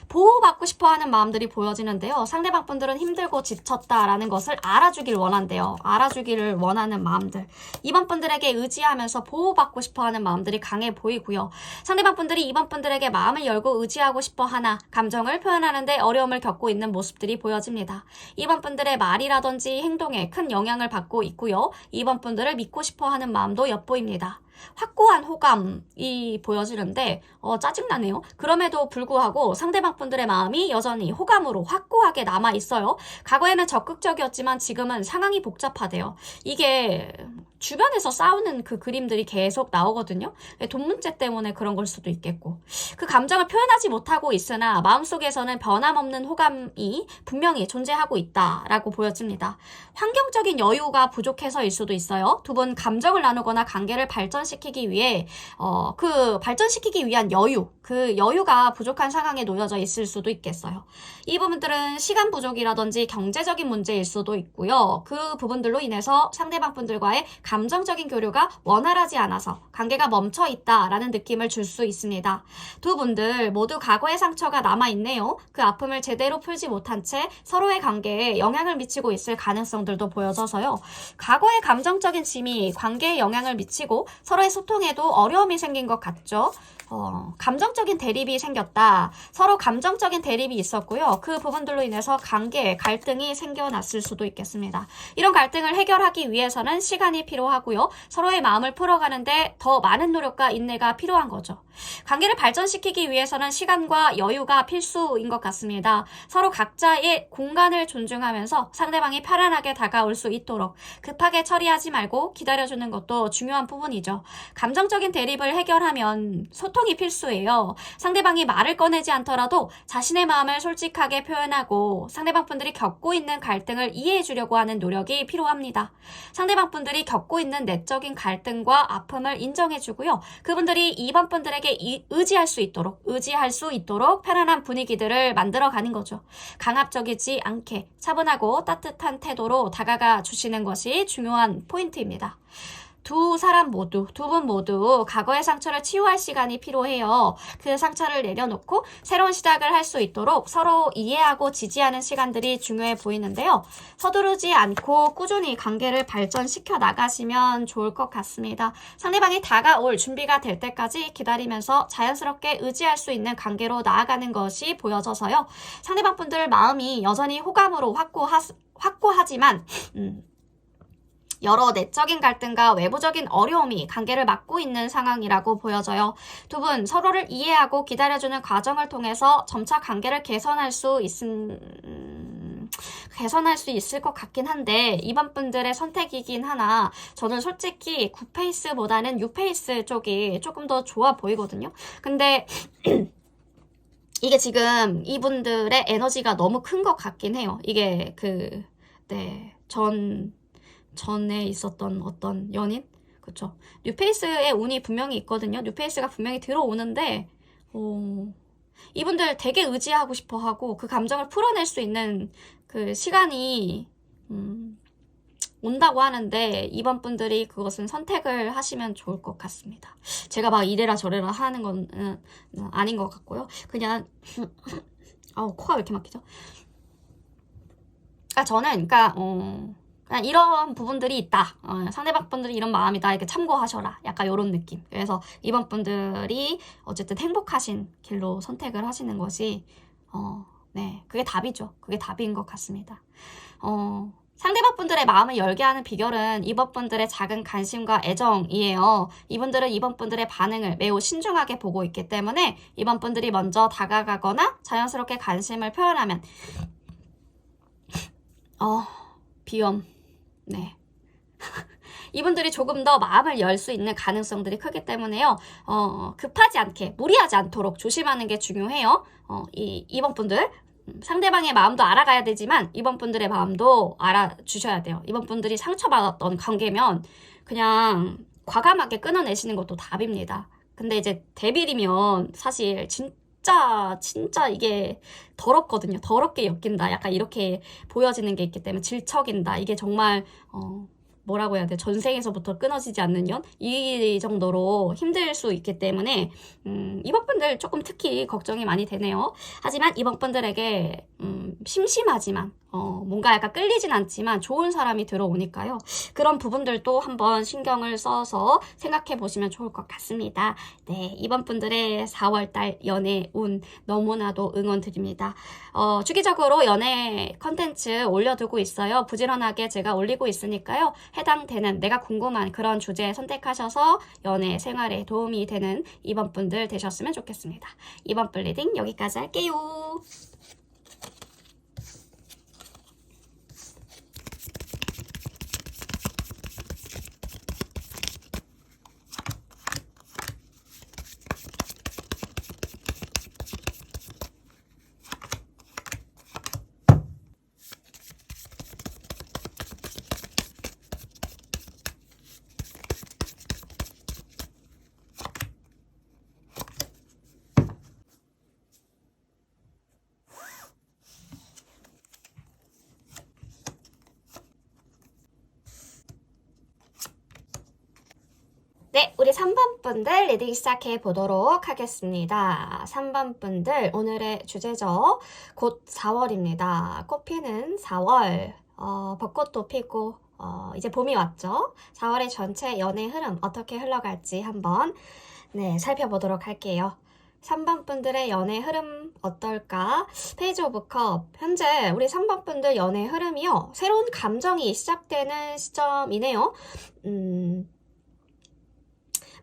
보호받고 싶어하는 마음들이 보여지는데요. 상대방 분들은 힘들고 지쳤다라는 것을 알아주길 원한대요. 알아주기를 원하는 마음들. 2번 분들에게 의지하면서 보호받고 싶어하는 마음들이 강해 보이고요. 상대방 분들이 2번 분들에게 마음을 열고 의지하고 싶어하나 감정을 표현하는데 어려움을 겪고 있는 모습들이 보여집니다. 2번 분들의 말이라든지 행동에 큰 영향을 받고 있고요. 2번 분들을 믿고 싶어하는 마음도 엿보입니다. 확고한 호감이 보여지는데 짜증나네요. 그럼에도 불구하고 상대방 분들의 마음이 여전히 호감으로 확고하게 남아있어요. 과거에는 적극적이었지만 지금은 상황이 복잡하대요. 이게 주변에서 싸우는 그 그림들이 계속 나오거든요. 돈 문제 때문에 그런 걸 수도 있겠고. 그 감정을 표현하지 못하고 있으나 마음속에서는 변함없는 호감이 분명히 존재하고 있다라고 보여집니다. 환경적인 여유가 부족해서일 수도 있어요. 두 분 감정을 나누거나 관계를 발전시키기 위한 여유, 그 여유가 부족한 상황에 놓여져 있을 수도 있겠어요. 이 부분들은 시간 부족이라든지 경제적인 문제일 수도 있고요. 그 부분들로 인해서 상대방 분들과의 감정적인 교류가 원활하지 않아서 관계가 멈춰 있다라는 느낌을 줄 수 있습니다. 두 분들 모두 과거의 상처가 남아있네요. 그 아픔을 제대로 풀지 못한 채 서로의 관계에 영향을 미치고 있을 가능성들도 보여져서요. 과거의 감정적인 짐이 관계에 영향을 미치고 서로의 소통에도 어려움이 생긴 것 같죠. 감정적인 대립이 생겼다. 서로 감정적인 대립이 있었고요. 그 부분들로 인해서 관계에 갈등이 생겨났을 수도 있겠습니다. 이런 갈등을 해결하기 위해서는 시간이 필요하고요. 서로의 마음을 풀어가는데 더 많은 노력과 인내가 필요한 거죠. 관계를 발전시키기 위해서는 시간과 여유가 필수인 것 같습니다. 서로 각자의 공간을 존중하면서 상대방이 편안하게 다가올 수 있도록 급하게 처리하지 말고 기다려주는 것도 중요한 부분이죠. 감정적인 대립을 해결하면 소통이 필수예요. 상대방이 말을 꺼내지 않더라도 자신의 마음을 솔직하게 표현하고 상대방 분들이 겪고 있는 갈등을 이해해 주려고 하는 노력이 필요합니다. 상대방 분들이 겪고 있는 내적인 갈등과 아픔을 인정해 주고요. 그분들이 2번 분들에게 의지할 수 있도록 편안한 분위기들을 만들어가는 거죠. 강압적이지 않게 차분하고 따뜻한 태도로 다가가 주시는 것이 중요한 포인트입니다. 두 분 모두 과거의 상처를 치유할 시간이 필요해요. 그 상처를 내려놓고 새로운 시작을 할 수 있도록 서로 이해하고 지지하는 시간들이 중요해 보이는데요. 서두르지 않고 꾸준히 관계를 발전시켜 나가시면 좋을 것 같습니다. 상대방이 다가올 준비가 될 때까지 기다리면서 자연스럽게 의지할 수 있는 관계로 나아가는 것이 보여져서요. 상대방 분들 마음이 여전히 호감으로 확고하지만 여러 내적인 갈등과 외부적인 어려움이 관계를 막고 있는 상황이라고 보여져요. 두 분 서로를 이해하고 기다려주는 과정을 통해서 점차 관계를 개선할 수 있을 것 같긴 한데 이번 분들의 선택이긴 하나 저는 솔직히 9페이스보다는 6페이스 쪽이 조금 더 좋아 보이거든요. 근데 이게 지금 이분들의 에너지가 너무 큰 것 같긴 해요. 이게 전에 있었던 어떤 연인? 그쵸. 뉴페이스의 운이 분명히 있거든요. 뉴페이스가 분명히 들어오는데, 이분들 되게 의지하고 싶어 하고, 그 감정을 풀어낼 수 있는 그 시간이, 온다고 하는데, 이번 분들이 그것은 선택을 하시면 좋을 것 같습니다. 제가 막 이래라 저래라 하는 건 아닌 것 같고요. 그냥, 코가 왜 이렇게 막히죠? 그냥 이런 부분들이 있다. 상대방 분들이 이런 마음이다. 이렇게 참고하셔라. 약간 이런 느낌. 그래서 이번 분들이 어쨌든 행복하신 길로 선택을 하시는 것이, 그게 답이죠. 그게 답인 것 같습니다. 상대방 분들의 마음을 열게 하는 비결은 이번 분들의 작은 관심과 애정이에요. 이분들은 이번 분들의 반응을 매우 신중하게 보고 있기 때문에 이번 분들이 먼저 다가가거나 자연스럽게 관심을 표현하면, 비염. 네. 이분들이 조금 더 마음을 열 수 있는 가능성들이 크기 때문에요. 급하지 않게, 무리하지 않도록 조심하는 게 중요해요. 이번 분들, 상대방의 마음도 알아가야 되지만, 이번 분들의 마음도 알아주셔야 돼요. 이번 분들이 상처받았던 관계면, 그냥 과감하게 끊어내시는 것도 답입니다. 근데 이제 데빌이면 사실 진짜 이게 더럽거든요. 더럽게 엮인다. 약간 이렇게 보여지는 게 있기 때문에 질척인다. 이게 정말 뭐라고 해야 돼? 전생에서부터 끊어지지 않는 연? 이 정도로 힘들 수 있기 때문에 이번 분들 조금 특히 걱정이 많이 되네요. 하지만 이번 분들에게 심심하지만 뭔가 약간 끌리진 않지만 좋은 사람이 들어오니까요. 그런 부분들도 한번 신경을 써서 생각해 보시면 좋을 것 같습니다. 네, 이번 분들의 4월달 연애 운 너무나도 응원드립니다. 주기적으로 연애 컨텐츠 올려두고 있어요. 부지런하게 제가 올리고 있으니까요. 해당되는 내가 궁금한 그런 주제 선택하셔서 연애 생활에 도움이 되는 이번 분들 되셨으면 좋겠습니다. 이번 분 리딩 여기까지 할게요. 네, 우리 3번 분들 리딩 시작해 보도록 하겠습니다. 3번 분들 오늘의 주제죠. 곧 4월입니다. 꽃 피는 4월. 벚꽃도 피고 이제 봄이 왔죠. 4월의 전체 연애 흐름 어떻게 흘러갈지 한번 살펴보도록 할게요. 3번 분들의 연애 흐름 어떨까? 페이지 오브 컵. 현재 우리 3번 분들 연애 흐름이요. 새로운 감정이 시작되는 시점이네요.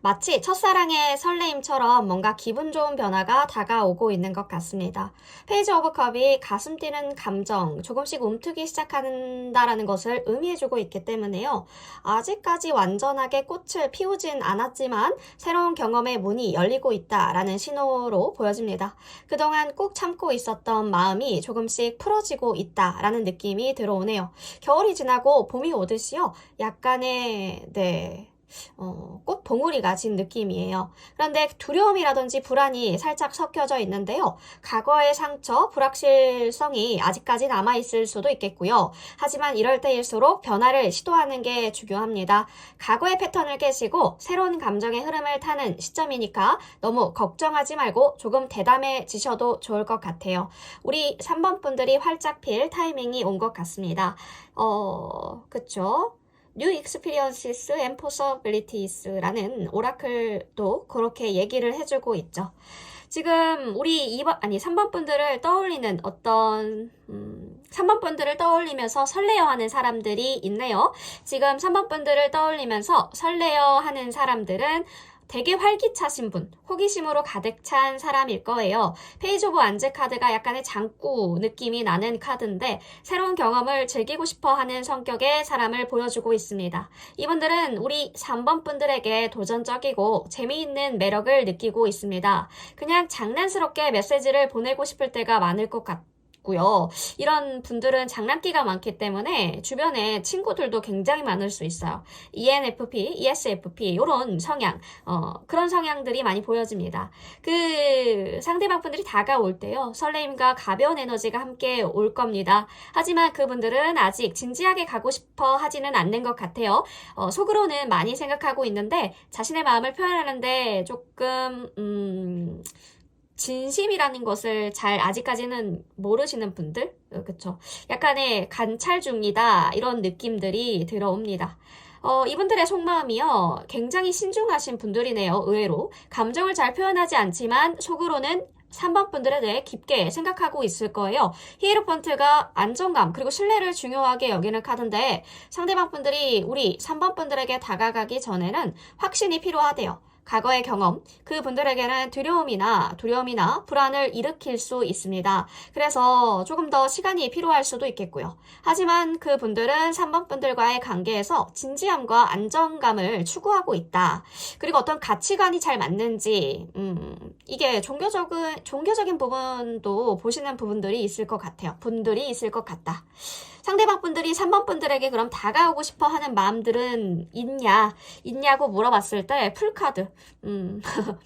마치 첫사랑의 설레임처럼 뭔가 기분 좋은 변화가 다가오고 있는 것 같습니다. 페이지 오브 컵이 가슴 뛰는 감정, 조금씩 움트기 시작한다라는 것을 의미해주고 있기 때문에요. 아직까지 완전하게 꽃을 피우진 않았지만 새로운 경험의 문이 열리고 있다라는 신호로 보여집니다. 그동안 꾹 참고 있었던 마음이 조금씩 풀어지고 있다라는 느낌이 들어오네요. 겨울이 지나고 봄이 오듯이요. 약간의 꽃 봉우리가 진 느낌이에요. 그런데 두려움이라든지 불안이 살짝 섞여져 있는데요. 과거의 상처, 불확실성이 아직까지 남아있을 수도 있겠고요. 하지만 이럴 때일수록 변화를 시도하는 게 중요합니다. 과거의 패턴을 깨시고 새로운 감정의 흐름을 타는 시점이니까 너무 걱정하지 말고 조금 대담해지셔도 좋을 것 같아요. 우리 3번 분들이 활짝 필 타이밍이 온 것 같습니다. 그쵸? New Experiences and Possibilities라는 오라클도 그렇게 얘기를 해주고 있죠. 지금 우리 3번 분들을 떠올리는 3번 분들을 떠올리면서 설레어하는 사람들이 있네요. 지금 3번 분들을 떠올리면서 설레어하는 사람들은 되게 활기차신 분, 호기심으로 가득 찬 사람일 거예요. 페이지 오브 완즈 카드가 약간의 장구 느낌이 나는 카드인데 새로운 경험을 즐기고 싶어 하는 성격의 사람을 보여주고 있습니다. 이분들은 우리 3번 분들에게 도전적이고 재미있는 매력을 느끼고 있습니다. 그냥 장난스럽게 메시지를 보내고 싶을 때가 많을 것 같아요. 이런 분들은 장난기가 많기 때문에 주변에 친구들도 굉장히 많을 수 있어요. ENFP, ESFP 이런 성향, 그런 성향들이 많이 보여집니다. 그 상대방 분들이 다가올 때요. 설레임과 가벼운 에너지가 함께 올 겁니다. 하지만 그분들은 아직 진지하게 가고 싶어 하지는 않는 것 같아요. 속으로는 많이 생각하고 있는데 자신의 마음을 표현하는데 조금 진심이라는 것을 잘 아직까지는 모르시는 분들, 그쵸? 약간의 관찰 중이다 이런 느낌들이 들어옵니다. 이분들의 속마음이요 굉장히 신중하신 분들이네요. 의외로 감정을 잘 표현하지 않지만 속으로는 3번 분들에 대해 깊게 생각하고 있을 거예요. 히에로펀트가 안정감 그리고 신뢰를 중요하게 여기는 카드인데 상대방 분들이 우리 3번 분들에게 다가가기 전에는 확신이 필요하대요. 과거의 경험, 그분들에게는 두려움이나 불안을 일으킬 수 있습니다. 그래서 조금 더 시간이 필요할 수도 있겠고요. 하지만 그분들은 3번 분들과의 관계에서 진지함과 안정감을 추구하고 있다. 그리고 어떤 가치관이 잘 맞는지, 이게 종교적인 부분도 보시는 부분들이 있을 것 같아요. 분들이 있을 것 같다. 상대방 분들이 3번 분들에게 그럼 다가오고 싶어 하는 마음들은 있냐고 물어봤을 때 풀카드. 그러니까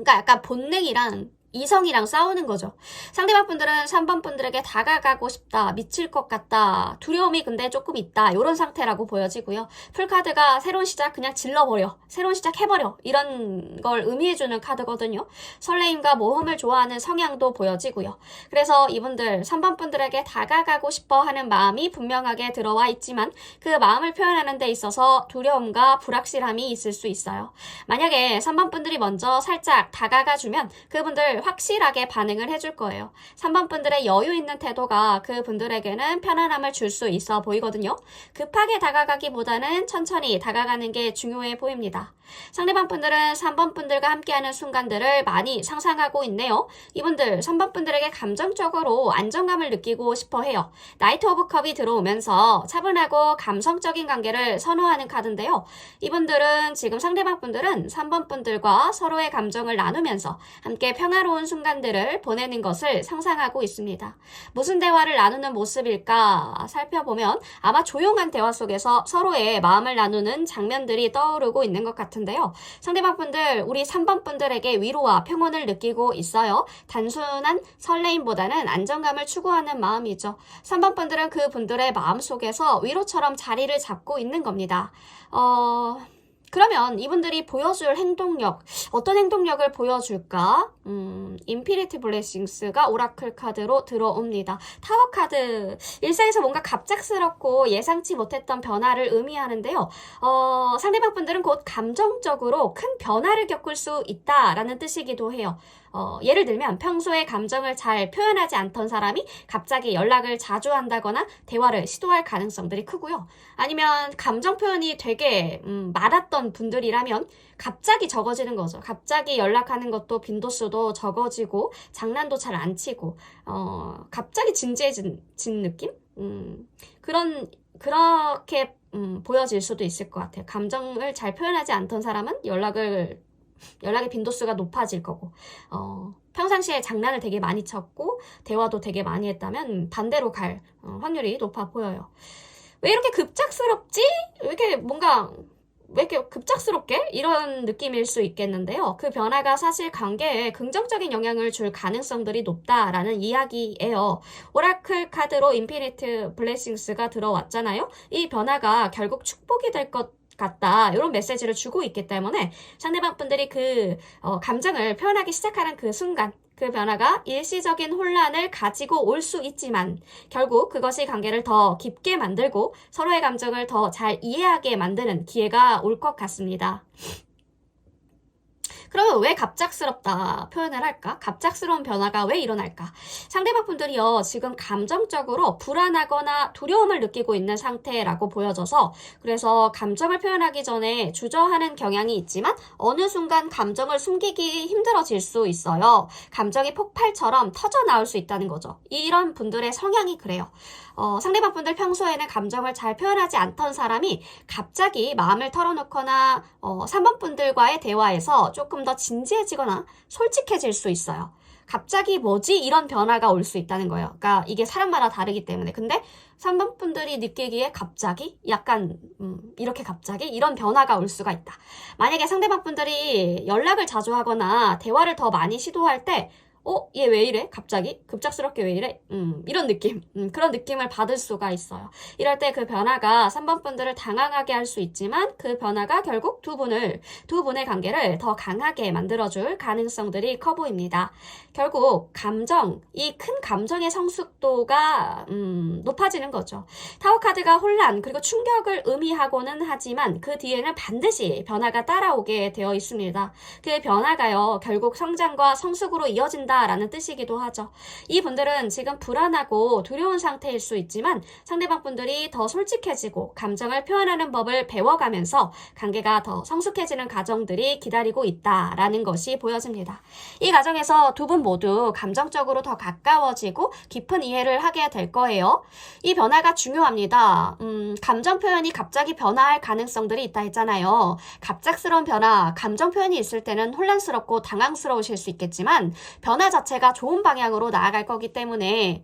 약간 본능이랑 이성이랑 싸우는 거죠. 상대방 분들은 3번 분들에게 다가가고 싶다, 미칠 것 같다, 두려움이 근데 조금 있다, 이런 상태라고 보여지고요. 풀카드가 새로운 시작 그냥 질러버려, 새로운 시작 해버려, 이런 걸 의미해주는 카드거든요. 설레임과 모험을 좋아하는 성향도 보여지고요. 그래서 이분들 3번 분들에게 다가가고 싶어 하는 마음이 분명하게 들어와 있지만 그 마음을 표현하는 데 있어서 두려움과 불확실함이 있을 수 있어요. 만약에 3번 분들이 먼저 살짝 다가가주면 그분들 확실하게 반응을 해줄 거예요. 3번 분들의 여유 있는 태도가 그분들에게는 편안함을 줄 수 있어 보이거든요. 급하게 다가가기보다는 천천히 다가가는 게 중요해 보입니다. 상대방 분들은 3번 분들과 함께하는 순간들을 많이 상상하고 있네요. 이분들 3번 분들에게 감정적으로 안정감을 느끼고 싶어 해요. 나이트 오브 컵이 들어오면서 차분하고 감성적인 관계를 선호하는 카드인데요. 이분들은 지금 상대방 분들은 3번 분들과 서로의 감정을 나누면서 함께 평화로운 순간들을 보내는 것을 상상하고 있습니다. 무슨 대화를 나누는 모습일까 살펴보면 아마 조용한 대화 속에서 서로의 마음을 나누는 장면들이 떠오르고 있는 것 같은데요. 상대방 분들, 우리 3번 분들에게 위로와 평온을 느끼고 있어요. 단순한 설레임보다는 안정감을 추구하는 마음이죠. 3번 분들은 그분들의 마음 속에서 위로처럼 자리를 잡고 있는 겁니다. 그러면 이분들이 보여줄 행동력, 어떤 행동력을 보여줄까? 인피니티 블레싱스가 오라클 카드로 들어옵니다. 타워 카드, 일상에서 뭔가 갑작스럽고 예상치 못했던 변화를 의미하는데요. 상대방 분들은 곧 감정적으로 큰 변화를 겪을 수 있다라는 뜻이기도 해요. 예를 들면 평소에 감정을 잘 표현하지 않던 사람이 갑자기 연락을 자주 한다거나 대화를 시도할 가능성들이 크고요. 아니면 감정 표현이 되게 많았던 분들이라면 갑자기 적어지는 거죠. 갑자기 연락하는 것도 빈도수도 적어지고 장난도 잘 안 치고 갑자기 진지해진 느낌? 그렇게 보여질 수도 있을 것 같아요. 감정을 잘 표현하지 않던 사람은 연락의 빈도수가 높아질 거고 평상시에 장난을 되게 많이 쳤고 대화도 되게 많이 했다면 반대로 갈 확률이 높아 보여요. 왜 이렇게 급작스럽지? 왜 이렇게 뭔가 왜 이렇게 급작스럽게? 이런 느낌일 수 있겠는데요. 그 변화가 사실 관계에 긍정적인 영향을 줄 가능성들이 높다라는 이야기예요. 오라클 카드로 인피니트 블레싱스가 들어왔잖아요. 이 변화가 결국 축복이 될 것 같다. 이런 메시지를 주고 있기 때문에 상대방 분들이 그 감정을 표현하기 시작하는 그 순간 그 변화가 일시적인 혼란을 가지고 올 수 있지만 결국 그것이 관계를 더 깊게 만들고 서로의 감정을 더 잘 이해하게 만드는 기회가 올 것 같습니다. 그러면 왜 갑작스럽다 표현을 할까? 갑작스러운 변화가 왜 일어날까? 상대방 분들이요, 지금 감정적으로 불안하거나 두려움을 느끼고 있는 상태라고 보여져서 그래서 감정을 표현하기 전에 주저하는 경향이 있지만 어느 순간 감정을 숨기기 힘들어질 수 있어요. 감정이 폭발처럼 터져 나올 수 있다는 거죠. 이런 분들의 성향이 그래요. 상대방 분들 평소에는 감정을 잘 표현하지 않던 사람이 갑자기 마음을 털어놓거나 3번 분들과의 대화에서 조금 더 진지해지거나 솔직해질 수 있어요. 갑자기 뭐지? 이런 변화가 올 수 있다는 거예요. 그러니까 이게 사람마다 다르기 때문에. 근데 3번 분들이 느끼기에 갑자기 약간 이렇게 갑자기 이런 변화가 올 수가 있다. 만약에 상대방 분들이 연락을 자주 하거나 대화를 더 많이 시도할 때 얘 왜 이래? 갑자기? 급작스럽게 왜 이래? 이런 느낌. 그런 느낌을 받을 수가 있어요. 이럴 때 그 변화가 3번 분들을 당황하게 할 수 있지만 그 변화가 결국 두 분의 관계를 더 강하게 만들어줄 가능성들이 커 보입니다. 결국 이 큰 감정의 성숙도가 높아지는 거죠. 타워 카드가 혼란 그리고 충격을 의미하고는 하지만 그 뒤에는 반드시 변화가 따라오게 되어 있습니다. 그 변화가요, 결국 성장과 성숙으로 이어진다라는 뜻이기도 하죠. 이 분들은 지금 불안하고 두려운 상태일 수 있지만 상대방 분들이 더 솔직해지고 감정을 표현하는 법을 배워가면서 관계가 더 성숙해지는 과정들이 기다리고 있다라는 것이 보여집니다. 이 과정에서 두 분 모두 감정적으로 더 가까워지고 깊은 이해를 하게 될 거예요. 이 변화가 중요합니다. 감정 표현이 갑자기 변화할 가능성들이 있다 했잖아요. 갑작스러운 변화, 감정 표현이 있을 때는 혼란스럽고 당황스러우실 수 있겠지만 변화 자체가 좋은 방향으로 나아갈 거기 때문에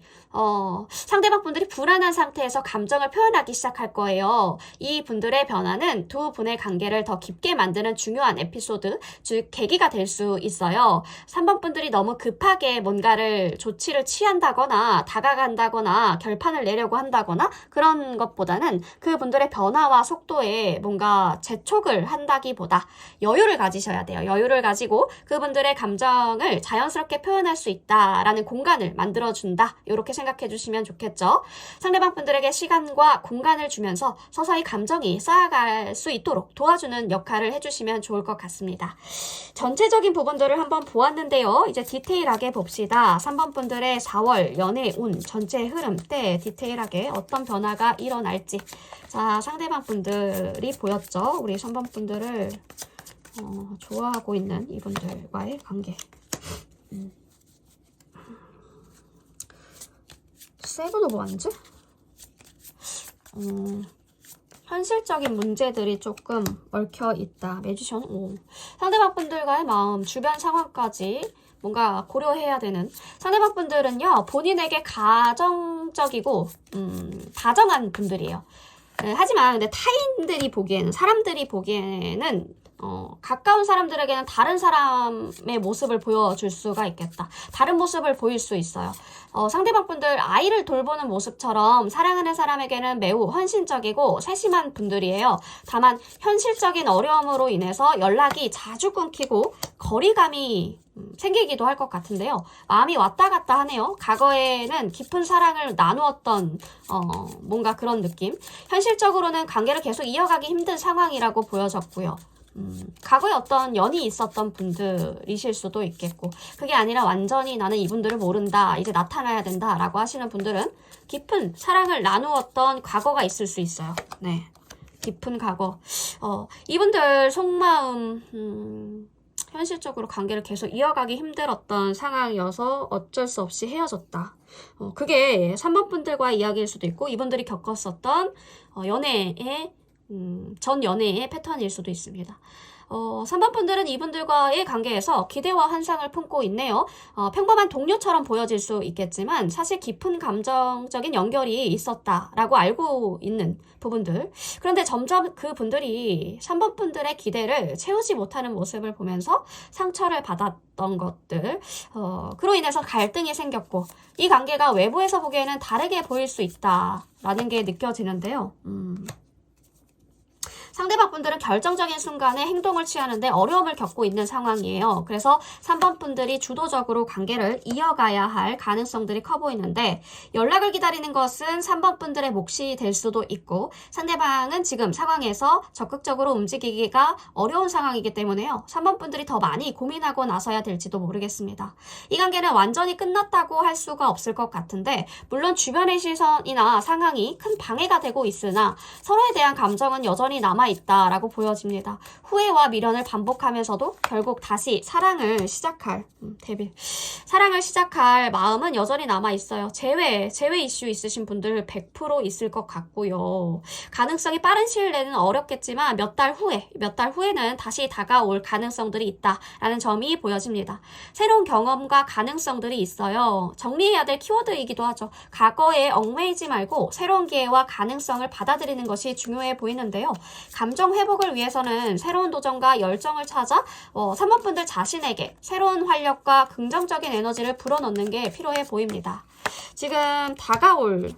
상대방 분들이 불안한 상태에서 감정을 표현하기 시작할 거예요. 이 분들의 변화는 두 분의 관계를 더 깊게 만드는 중요한 에피소드, 즉 계기가 될 수 있어요. 3번 분들이 너무 급하게 뭔가를 조치를 취한다거나 다가간다거나 결판을 내려고 한다거나 그런 것보다는 그분들의 변화와 속도에 뭔가 재촉을 한다기보다 여유를 가지셔야 돼요. 여유를 가지고 그분들의 감정을 자연스럽게 표현할 수 있다라는 공간을 만들어준다. 이렇게 생각해 주시면 좋겠죠. 상대방 분들에게 시간과 공간을 주면서 서서히 감정이 쌓아갈 수 있도록 도와주는 역할을 해주시면 좋을 것 같습니다. 전체적인 부분들을 한번 보았는데요. 이제 디테일하게 봅시다. 3번 분들의 4월 연애 운 전체 흐름 때 디테일하게 어떤 변화가 일어날지. 자, 상대방 분들이 보였죠. 우리 3번 분들을 좋아하고 있는 이분들과의 관계. 세븐 오브 완즈? 현실적인 문제들이 조금 얽혀 있다. 매지션? 상대방 분들과의 마음, 주변 상황까지 뭔가 고려해야 되는. 상대방 분들은요, 본인에게 가정적이고, 다정한 분들이에요. 하지만 근데 타인들이 보기에는, 사람들이 보기에는 가까운 사람들에게는 다른 사람의 모습을 보여줄 수가 있겠다. 다른 모습을 보일 수 있어요. 상대방 분들 아이를 돌보는 모습처럼 사랑하는 사람에게는 매우 헌신적이고 세심한 분들이에요. 다만 현실적인 어려움으로 인해서 연락이 자주 끊기고 거리감이 생기기도 할 것 같은데요. 마음이 왔다 갔다 하네요. 과거에는 깊은 사랑을 나누었던 뭔가 그런 느낌. 현실적으로는 관계를 계속 이어가기 힘든 상황이라고 보여졌고요. 과거에 어떤 연이 있었던 분들이실 수도 있겠고, 그게 아니라 완전히 나는 이분들을 모른다, 이제 나타나야 된다 라고 하시는 분들은 깊은 사랑을 나누었던 과거가 있을 수 있어요. 네, 깊은 과거. 이분들 속마음, 현실적으로 관계를 계속 이어가기 힘들었던 상황이어서 어쩔 수 없이 헤어졌다. 그게 3번 분들과의 이야기일 수도 있고, 이분들이 겪었었던 전 연애의 패턴일 수도 있습니다. 3번 분들은 이분들과의 관계에서 기대와 환상을 품고 있네요. 평범한 동료처럼 보여질 수 있겠지만 사실 깊은 감정적인 연결이 있었다라고 알고 있는 부분들. 그런데 점점 그 분들이 3번 분들의 기대를 채우지 못하는 모습을 보면서 상처를 받았던 것들. 그로 인해서 갈등이 생겼고 이 관계가 외부에서 보기에는 다르게 보일 수 있다라는 게 느껴지는데요. 상대방 분들은 결정적인 순간에 행동을 취하는데 어려움을 겪고 있는 상황이에요. 그래서 3번 분들이 주도적으로 관계를 이어가야 할 가능성들이 커 보이는데 연락을 기다리는 것은 3번 분들의 몫이 될 수도 있고 상대방은 지금 상황에서 적극적으로 움직이기가 어려운 상황이기 때문에요. 3번 분들이 더 많이 고민하고 나서야 될지도 모르겠습니다. 이 관계는 완전히 끝났다고 할 수가 없을 것 같은데 물론 주변의 시선이나 상황이 큰 방해가 되고 있으나 서로에 대한 감정은 여전히 남아있다라고 보여집니다. 후회와 미련을 반복하면서도 결국 다시 사랑을 시작할 사랑을 시작할 마음은 여전히 남아있어요. 재회 이슈 있으신 분들 100% 있을 것 같고요. 가능성이 빠른 시일 내는 어렵겠지만 몇 달 후에는 다시 다가올 가능성들이 있다라는 점이 보여집니다. 새로운 경험과 가능성들이 있어요. 정리해야 될 키워드이기도 하죠. 과거에 얽매이지 말고 새로운 기회와 가능성을 받아들이는 것이 중요해 보이는데요. 감정 회복을 위해서는 새로운 도전과 열정을 찾아 3번 분들 자신에게 새로운 활력과 긍정적인 에너지를 불어넣는 게 필요해 보입니다. 지금 다가올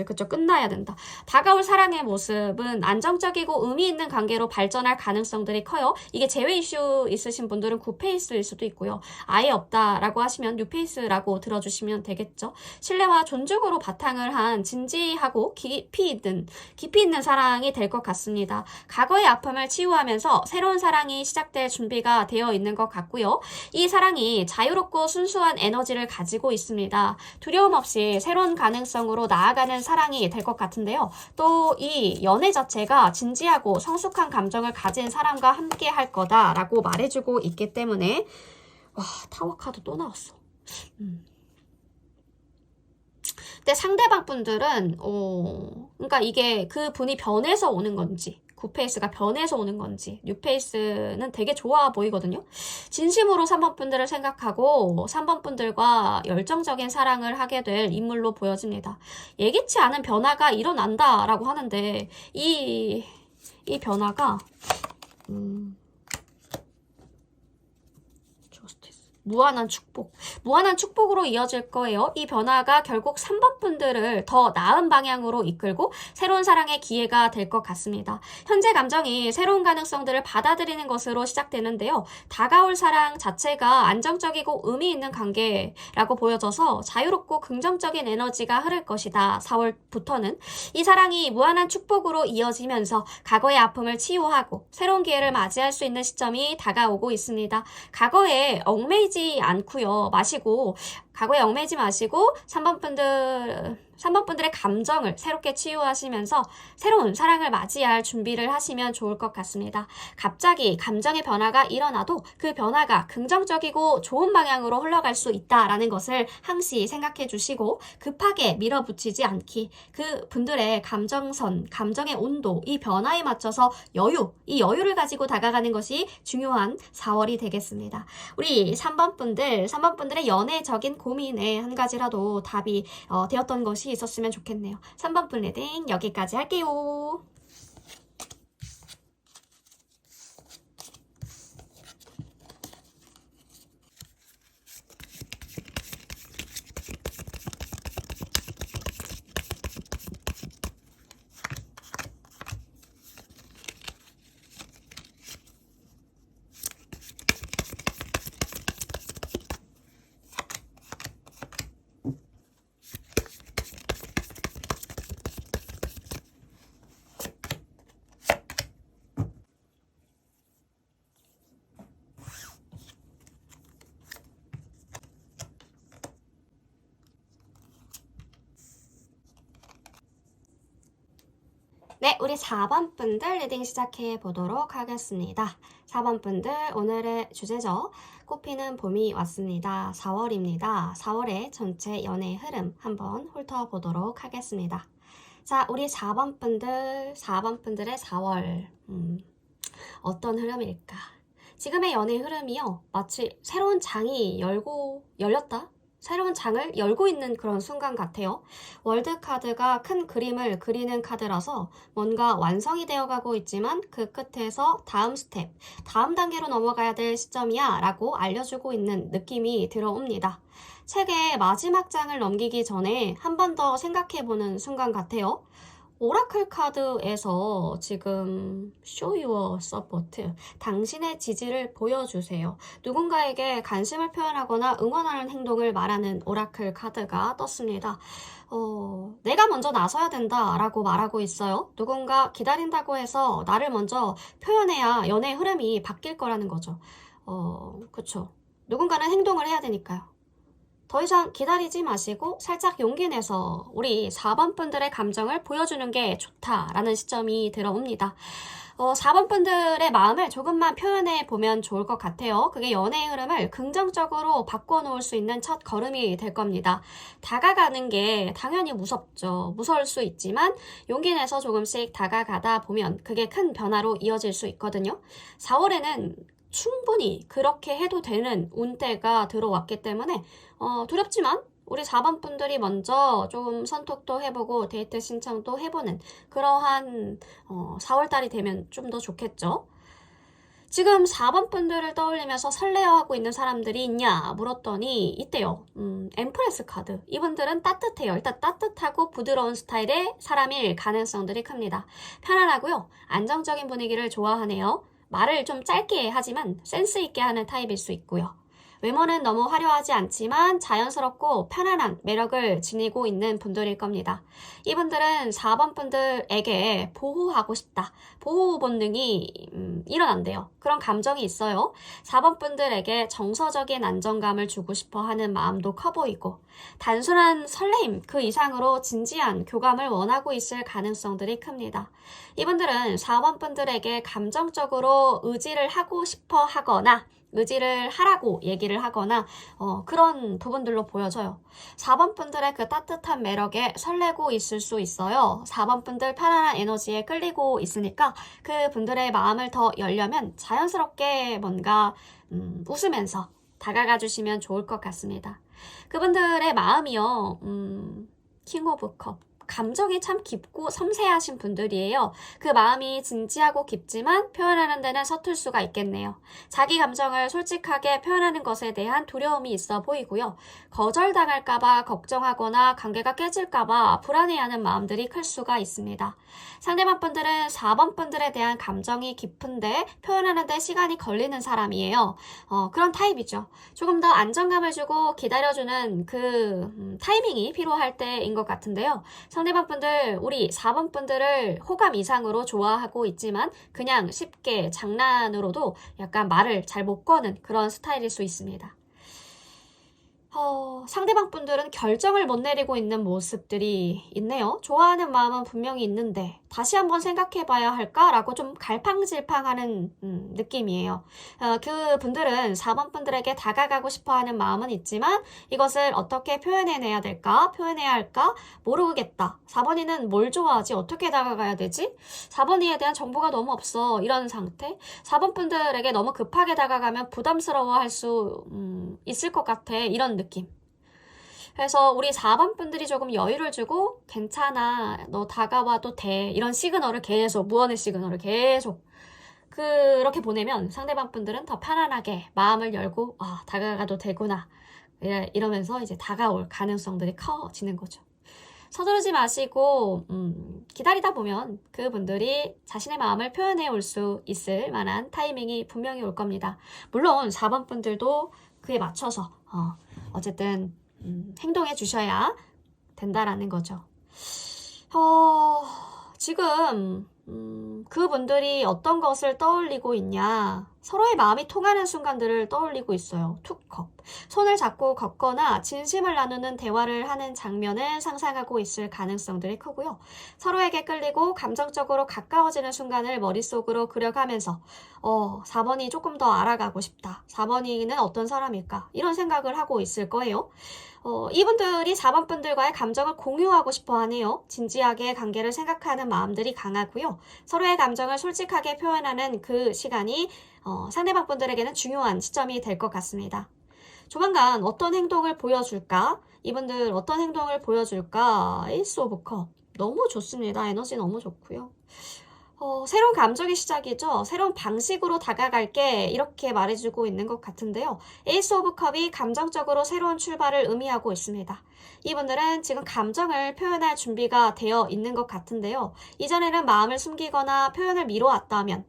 그쵸. 끝나야 된다. 다가올 사랑의 모습은 안정적이고 의미 있는 관계로 발전할 가능성들이 커요. 이게 재회 이슈 있으신 분들은 9페이스일 수도 있고요. 아예 없다라고 하시면 6페이스라고 들어주시면 되겠죠. 신뢰와 존중으로 바탕을 한 진지하고 깊이 있는 사랑이 될 것 같습니다. 과거의 아픔을 치유하면서 새로운 사랑이 시작될 준비가 되어 있는 것 같고요. 이 사랑이 자유롭고 순수한 에너지를 가지고 있습니다. 두려움 없이 새로운 가능성으로 나아가는 사랑이 될 것 같은데요. 또 이 연애 자체가 진지하고 성숙한 감정을 가진 사람과 함께 할 거다라고 말해주고 있기 때문에 와, 타워 카드 또 나왔어. 근데 상대방 분들은 그러니까 이게 그 분이 변해서 오는 건지 9페이스가 변해서 오는 건지 6페이스는 되게 좋아 보이거든요. 진심으로 3번 분들을 생각하고 3번 분들과 열정적인 사랑을 하게 될 인물로 보여집니다. 예기치 않은 변화가 일어난다라고 하는데 이 변화가 무한한 축복으로 이어질 거예요. 이 변화가 결국 3번 분들을 더 나은 방향으로 이끌고 새로운 사랑의 기회가 될 것 같습니다. 현재 감정이 새로운 가능성들을 받아들이는 것으로 시작되는데요. 다가올 사랑 자체가 안정적이고 의미 있는 관계라고 보여져서 자유롭고 긍정적인 에너지가 흐를 것이다. 4월부터는 이 사랑이 무한한 축복으로 이어지면서 과거의 아픔을 치유하고 새로운 기회를 맞이할 수 있는 시점이 다가오고 있습니다. 과거에 얽매이지 과거에 얽매이지 마시고 3번 분들의 감정을 새롭게 치유하시면서 새로운 사랑을 맞이할 준비를 하시면 좋을 것 같습니다. 갑자기 감정의 변화가 일어나도 그 변화가 긍정적이고 좋은 방향으로 흘러갈 수 있다라는 것을 항시 생각해 주시고 급하게 밀어붙이지 않기, 그 분들의 감정선, 감정의 온도, 이 변화에 맞춰서 이 여유를 가지고 다가가는 것이 중요한 4월이 되겠습니다. 우리 3번 분들의 연애적인 고민에 한 가지라도 답이 되었던 것이 있었으면 좋겠네요. 3번 분 리딩 여기까지 할게요. 네, 우리 4번 분들 리딩 시작해 보도록 하겠습니다. 4번 분들 오늘의 주제죠. 꽃피는 봄이 왔습니다. 4월입니다. 4월의 전체 연애 흐름 한번 훑어보도록 하겠습니다. 자, 우리 4번 분들의 4월. 어떤 흐름일까? 지금의 연애 흐름이요. 마치 새로운 장이 열렸다? 새로운 장을 열고 있는 그런 순간 같아요. 월드카드가 큰 그림을 그리는 카드라서 뭔가 완성이 되어가고 있지만 그 끝에서 다음 스텝, 다음 단계로 넘어가야 될 시점이야 라고 알려주고 있는 느낌이 들어옵니다. 책의 마지막 장을 넘기기 전에 한 번 더 생각해보는 순간 같아요. 오라클 카드에서 지금 Show your support, 당신의 지지를 보여주세요. 누군가에게 관심을 표현하거나 응원하는 행동을 말하는 오라클 카드가 떴습니다. 내가 먼저 나서야 된다라고 말하고 있어요. 누군가 기다린다고 해서 나를 먼저 표현해야 연애 흐름이 바뀔 거라는 거죠. 그쵸. 누군가는 행동을 해야 되니까요. 더 이상 기다리지 마시고 살짝 용기 내서 우리 4번 분들의 감정을 보여주는 게 좋다라는 시점이 들어옵니다. 4번 분들의 마음을 조금만 표현해 보면 좋을 것 같아요. 그게 연애의 흐름을 긍정적으로 바꿔놓을 수 있는 첫 걸음이 될 겁니다. 다가가는 게 당연히 무섭죠. 무서울 수 있지만 용기 내서 조금씩 다가가다 보면 그게 큰 변화로 이어질 수 있거든요. 4월에는 충분히 그렇게 해도 되는 운대가 들어왔기 때문에 두렵지만 우리 4번 분들이 먼저 조금 선톡도 해보고 데이트 신청도 해보는 그러한 4월달이 되면 좀 더 좋겠죠. 지금 4번 분들을 떠올리면서 설레어하고 있는 사람들이 있냐 물었더니 있대요. 엠프레스 카드. 이분들은 따뜻해요. 일단 따뜻하고 부드러운 스타일의 사람일 가능성들이 큽니다. 편안하고요. 안정적인 분위기를 좋아하네요. 말을 좀 짧게 하지만 센스 있게 하는 타입일 수 있고요. 외모는 너무 화려하지 않지만 자연스럽고 편안한 매력을 지니고 있는 분들일 겁니다. 이분들은 4번 분들에게 보호하고 싶다. 보호 본능이 일어난대요. 그런 감정이 있어요. 4번 분들에게 정서적인 안정감을 주고 싶어 하는 마음도 커 보이고 단순한 설레임 그 이상으로 진지한 교감을 원하고 있을 가능성들이 큽니다. 이분들은 4번 분들에게 감정적으로 의지를 하고 싶어 하거나 의지를 하라고 얘기를 하거나 그런 부분들로 보여져요. 4번 분들의 그 따뜻한 매력에 설레고 있을 수 있어요. 4번 분들 편안한 에너지에 끌리고 있으니까 그 분들의 마음을 더 열려면 자연스럽게 뭔가 웃으면서 다가가 주시면 좋을 것 같습니다. 그분들의 마음이요. 킹 오브 컵. 감정이 참 깊고 섬세하신 분들이에요. 그 마음이 진지하고 깊지만 표현하는 데는 서툴 수가 있겠네요. 자기 감정을 솔직하게 표현하는 것에 대한 두려움이 있어 보이고요. 거절당할까봐 걱정하거나 관계가 깨질까봐 불안해하는 마음들이 클 수가 있습니다. 상대방 분들은 4번 분들에 대한 감정이 깊은데 표현하는 데 시간이 걸리는 사람이에요. 그런 타입이죠. 조금 더 안정감을 주고 기다려주는 그 타이밍이 필요할 때인 것 같은데요. 상대방 분들, 우리 4번 분들을 호감 이상으로 좋아하고 있지만 그냥 쉽게 장난으로도 약간 말을 잘 못 거는 그런 스타일일 수 있습니다. 상대방 분들은 결정을 못 내리고 있는 모습들이 있네요. 좋아하는 마음은 분명히 있는데 다시 한번 생각해봐야 할까라고 좀 갈팡질팡하는 느낌이에요. 그 분들은 4번 분들에게 다가가고 싶어하는 마음은 있지만 이것을 어떻게 표현해내야 될까? 표현해야 할까? 모르겠다. 4번이는 뭘 좋아하지? 어떻게 다가가야 되지? 4번이에 대한 정보가 너무 없어. 이런 상태. 4번 분들에게 너무 급하게 다가가면 부담스러워할 수 있을 것 같아. 이런 느낌. 그래서 우리 4번 분들이 조금 여유를 주고 괜찮아, 너 다가와도 돼, 이런 시그널을 계속, 무언의 시그널을 계속 그렇게 보내면 상대방 분들은 더 편안하게 마음을 열고 다가가도 되구나 이러면서 이제 다가올 가능성들이 커지는 거죠. 서두르지 마시고 기다리다 보면 그분들이 자신의 마음을 표현해 올 수 있을 만한 타이밍이 분명히 올 겁니다. 물론 4번 분들도 그에 맞춰서 어쨌든 행동해 주셔야 된다라는 거죠. 지금 그분들이 어떤 것을 떠올리고 있냐, 서로의 마음이 통하는 순간들을 떠올리고 있어요. 투컵. 손을 잡고 걷거나 진심을 나누는 대화를 하는 장면을 상상하고 있을 가능성들이 크고요. 서로에게 끌리고 감정적으로 가까워지는 순간을 머릿속으로 그려가면서 4번이 조금 더 알아가고 싶다. 4번이는 어떤 사람일까? 이런 생각을 하고 있을 거예요. 이분들이 4번 분들과의 감정을 공유하고 싶어 하네요. 진지하게 관계를 생각하는 마음들이 강하고요. 서로의 자신의 감정을 솔직하게 표현하는 그 시간이 상대방 분들에게는 중요한 시점이 될 것 같습니다. 조만간 어떤 행동을 보여줄까? 이분들 어떤 행동을 보여줄까? 에이스 오브 컵. 너무 좋습니다. 에너지 너무 좋고요. 새로운 감정의 시작이죠. 새로운 방식으로 다가갈게 이렇게 말해주고 있는 것 같은데요. 에이스 오브 컵이 감정적으로 새로운 출발을 의미하고 있습니다. 이분들은 지금 감정을 표현할 준비가 되어 있는 것 같은데요. 이전에는 마음을 숨기거나 표현을 미뤘다면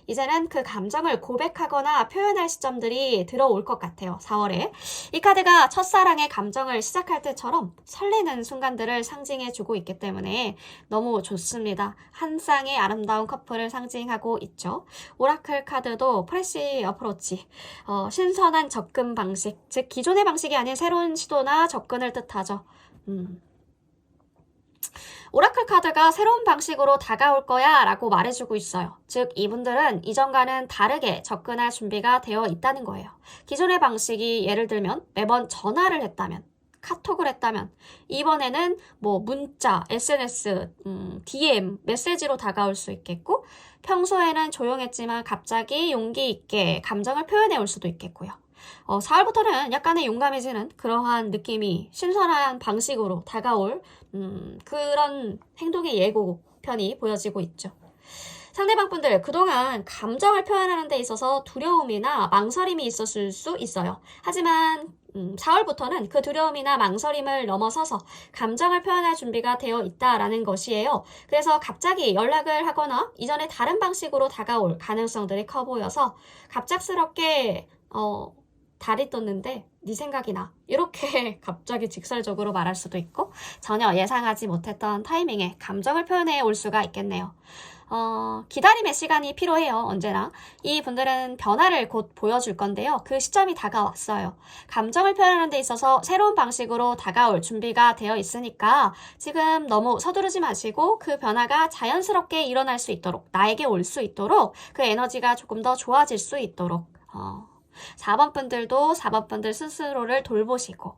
이제는 그 감정을 고백하거나 표현할 시점들이 들어올 것 같아요. 4월에. 이 카드가 첫사랑의 감정을 시작할 때처럼 설레는 순간들을 상징해주고 있기 때문에 너무 좋습니다. 한 쌍의 아름다운 커플을 상징하고 있죠. 오라클 카드도 프레시 어프로치, 신선한 접근 방식, 즉 기존의 방식이 아닌 새로운 시도나 접근을 뜻하죠. 오라클 카드가 새로운 방식으로 다가올 거야 라고 말해주고 있어요. 즉 이분들은 이전과는 다르게 접근할 준비가 되어 있다는 거예요. 기존의 방식이 예를 들면 매번 전화를 했다면, 카톡을 했다면 이번에는 뭐 문자, SNS, DM, 메시지로 다가올 수 있겠고 평소에는 조용했지만 갑자기 용기 있게 감정을 표현해 올 수도 있겠고요. 4월부터는 약간의 용감해지는 그러한 느낌이 신선한 방식으로 다가올 그런 행동의 예고편이 보여지고 있죠. 상대방 분들 그동안 감정을 표현하는 데 있어서 두려움이나 망설임이 있었을 수 있어요. 하지만 4월부터는 그 두려움이나 망설임을 넘어서서 감정을 표현할 준비가 되어 있다라는 것이에요. 그래서 갑자기 연락을 하거나 이전에 다른 방식으로 다가올 가능성들이 커 보여서 갑작스럽게 달이 떴는데 네 생각이 나 이렇게 갑자기 직설적으로 말할 수도 있고 전혀 예상하지 못했던 타이밍에 감정을 표현해 올 수가 있겠네요. 기다림의 시간이 필요해요. 언제나. 이 분들은 변화를 곧 보여줄 건데요. 그 시점이 다가왔어요. 감정을 표현하는 데 있어서 새로운 방식으로 다가올 준비가 되어 있으니까 지금 너무 서두르지 마시고 그 변화가 자연스럽게 일어날 수 있도록 나에게 올 수 있도록 그 에너지가 조금 더 좋아질 수 있도록 4번 분들도 4번 분들 스스로를 돌보시고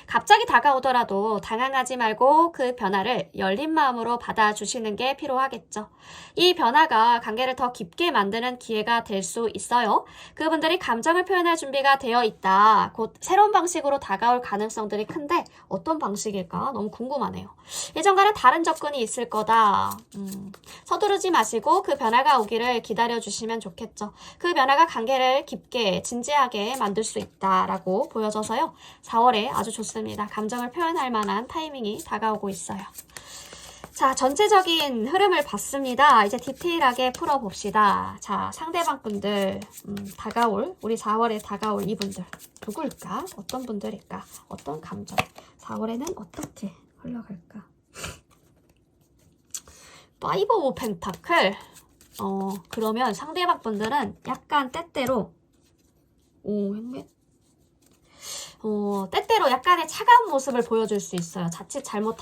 갑자기 다가오더라도 당황하지 말고 그 변화를 열린 마음으로 받아주시는 게 필요하겠죠. 이 변화가 관계를 더 깊게 만드는 기회가 될 수 있어요. 그분들이 감정을 표현할 준비가 되어 있다. 곧 새로운 방식으로 다가올 가능성들이 큰데 어떤 방식일까? 너무 궁금하네요. 예전과는 다른 접근이 있을 거다. 서두르지 마시고 그 변화가 오기를 기다려주시면 좋겠죠. 그 변화가 관계를 깊게 진지하게 만들 수 있다라고 보여져서요. 4월에 아주 좋습니다. 감정을 표현할 만한 타이밍이 다가오고 있어요. 자, 전체적인 흐름을 봤습니다. 이제 디테일하게 풀어봅시다. 자, 상대방 분들, 우리 4월에 다가올 이분들. 누굴까? 어떤 분들일까? 어떤 감정? 4월에는 어떻게 흘러갈까? 파이브 오브 펜타클. 그러면 상대방 분들은 약간 때때로, 때때로 약간의 차가운 모습을 보여줄 수 있어요. 자칫 잘못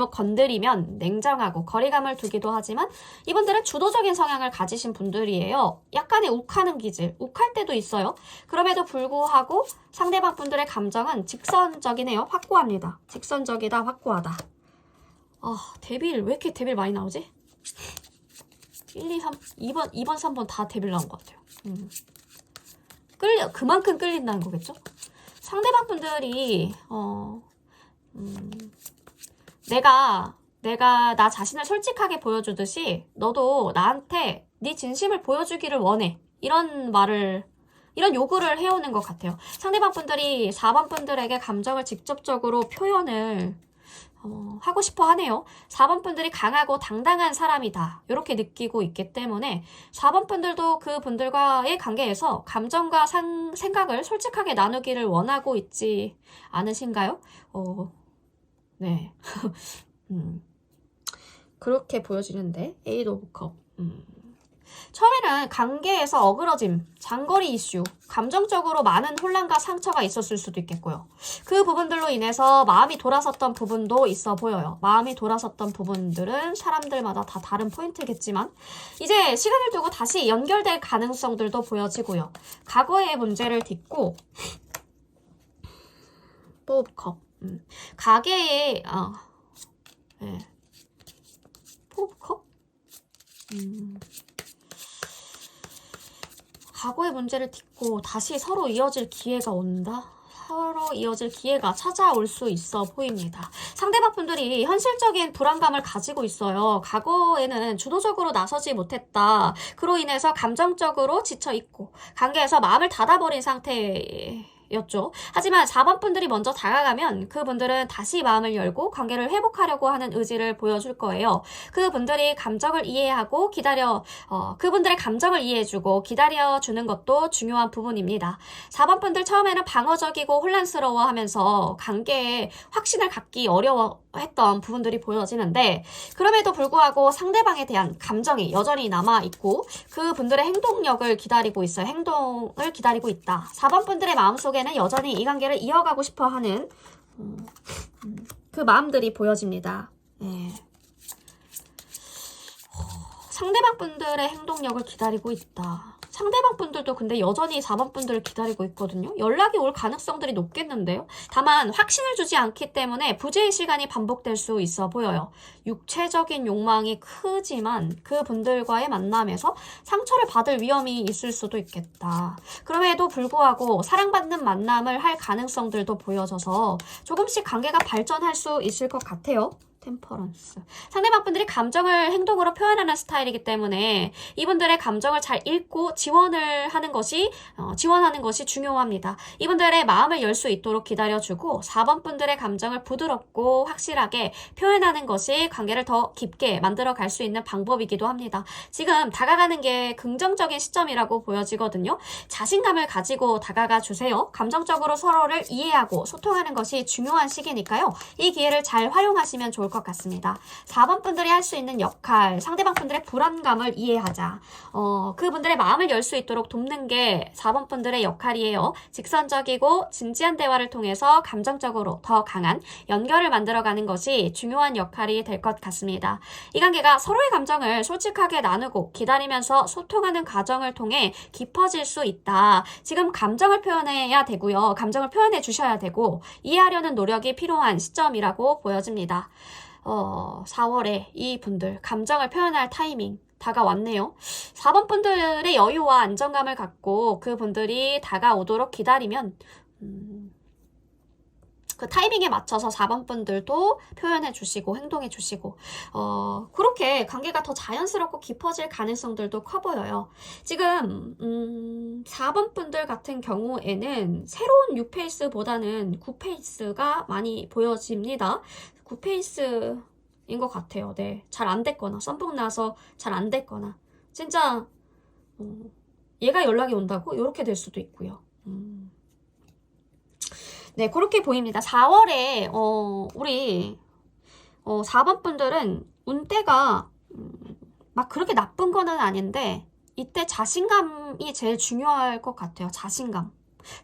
건드리면 냉정하고 거리감을 두기도 하지만 이분들은 주도적인 성향을 가지신 분들이에요. 약간의 욱하는 기질, 욱할 때도 있어요. 그럼에도 불구하고 상대방 분들의 감정은 직선적이네요. 확고합니다. 직선적이다, 확고하다. 데빌, 왜 이렇게 데빌 많이 나오지? 1, 2, 3, 2번, 3번 다 데빌 나온 것 같아요. 그만큼 끌린다는 거겠죠? 상대방 분들이, 내가 나 자신을 솔직하게 보여주듯이 너도 나한테 네 진심을 보여주기를 원해. 이런 요구를 해오는 것 같아요. 상대방 분들이 4번 분들에게 감정을 직접적으로 표현을 하고 싶어 하네요. 4번 분들이 강하고 당당한 사람이다. 이렇게 느끼고 있기 때문에 4번 분들도 그 분들과의 관계에서 감정과 생각을 솔직하게 나누기를 원하고 있지 않으신가요? 네. 그렇게 보여지는데 에이드 오브 컵. 처음에는 관계에서 어그러짐, 장거리 이슈, 감정적으로 많은 혼란과 상처가 있었을 수도 있겠고요. 그 부분들로 인해서 마음이 돌아섰던 부분도 있어 보여요. 마음이 돌아섰던 부분들은 사람들마다 다 다른 포인트겠지만 이제 시간을 두고 다시 연결될 가능성들도 보여지고요. 과거의 문제를 딛고 컵. 가게에 네. 포 오브 컵? 과거의 문제를 딛고 다시 서로 이어질 기회가 온다? 서로 이어질 기회가 찾아올 수 있어 보입니다. 상대방 분들이 현실적인 불안감을 가지고 있어요. 과거에는 주도적으로 나서지 못했다. 그로 인해서 감정적으로 지쳐있고 관계에서 마음을 닫아버린 상태였죠. 하지만 4번 분들이 먼저 다가가면 그분들은 다시 마음을 열고 관계를 회복하려고 하는 의지를 보여줄 거예요. 그분들이 감정을 이해하고 그분들의 감정을 이해해주고 기다려주는 것도 중요한 부분입니다. 4번 분들 처음에는 방어적이고 혼란스러워하면서 관계에 확신을 갖기 어려워했던 부분들이 보여지는데, 그럼에도 불구하고 상대방에 대한 감정이 여전히 남아있고 그분들의 행동력을 기다리고 있어요. 행동을 기다리고 있다. 4번 분들의 마음속에는 여전히 이 관계를 이어가고 싶어하는 그 마음들이 보여집니다. 네. 상대방 분들의 행동력을 기다리고 있다. 상대방 분들도 근데 여전히 4번 분들을 기다리고 있거든요. 연락이 올 가능성들이 높겠는데요. 다만 확신을 주지 않기 때문에 부재의 시간이 반복될 수 있어 보여요. 육체적인 욕망이 크지만 그분들과의 만남에서 상처를 받을 위험이 있을 수도 있겠다. 그럼에도 불구하고 사랑받는 만남을 할 가능성들도 보여져서 조금씩 관계가 발전할 수 있을 것 같아요. 템퍼런스. 상대방 분들이 감정을 행동으로 표현하는 스타일이기 때문에 이분들의 감정을 잘 읽고 지원하는 것이 중요합니다. 이분들의 마음을 열 수 있도록 기다려주고 4번 분들의 감정을 부드럽고 확실하게 표현하는 것이 관계를 더 깊게 만들어 갈 수 있는 방법이기도 합니다. 지금 다가가는 게 긍정적인 시점이라고 보여지거든요. 자신감을 가지고 다가가 주세요. 감정적으로 서로를 이해하고 소통하는 것이 중요한 시기니까요. 이 기회를 잘 활용하시면 좋을 것 같습니다. 4번 분들이 할 수 있는 역할, 상대방 분들의 불안감을 이해하자. 그분들의 마음을 열 수 있도록 돕는 게 4번 분들의 역할이에요. 직선적이고 진지한 대화를 통해서 감정적으로 더 강한 연결을 만들어가는 것이 중요한 역할이 될 것 같습니다. 이 관계가 서로의 감정을 솔직하게 나누고 기다리면서 소통하는 과정을 통해 깊어질 수 있다. 지금 감정을 표현해야 되고요. 감정을 표현해 주셔야 되고 이해하려는 노력이 필요한 시점이라고 보여집니다. 4월에 이 분들 감정을 표현할 타이밍 다가왔네요. 4번 분들의 여유와 안정감을 갖고 그분들이 다가오도록 기다리면 그 타이밍에 맞춰서 4번 분들도 표현해 주시고 행동해 주시고 그렇게 관계가 더 자연스럽고 깊어질 가능성들도 커 보여요. 지금 4번 분들 같은 경우에는 새로운 6페이스보다는 9페이스가 많이 보여집니다. 9페이스인 것 같아요. 네, 잘 안 됐거나 썸북 나서 잘 안 됐거나 진짜 얘가 연락이 온다고 이렇게 될 수도 있고요. 네, 그렇게 보입니다. 4월에 우리 4번 분들은 운때가 막 그렇게 나쁜 거는 아닌데 이때 자신감이 제일 중요할 것 같아요.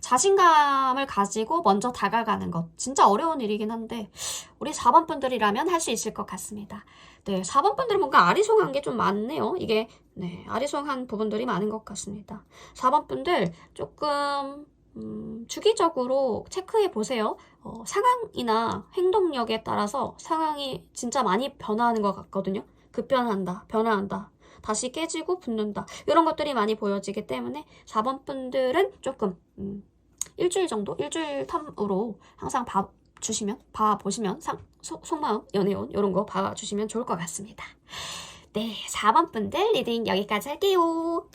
자신감을 가지고 먼저 다가가는 것 진짜 어려운 일이긴 한데 우리 4번 분들이라면 할 수 있을 것 같습니다. 네, 4번 분들은 뭔가 아리송한 게 좀 많네요. 이게 네, 아리송한 부분들이 많은 것 같습니다. 4번 분들 조금 주기적으로 체크해 보세요. 상황이나 행동력에 따라서 상황이 진짜 많이 변화하는 것 같거든요. 급변한다, 변화한다, 다시 깨지고 붙는다 이런 것들이 많이 보여지기 때문에 4번 분들은 조금 일주일 정도, 일주일 텀으로 항상 봐보시면 속마음, 연애운 이런 거 봐주시면 좋을 것 같습니다. 네, 4번 분들 리딩 여기까지 할게요.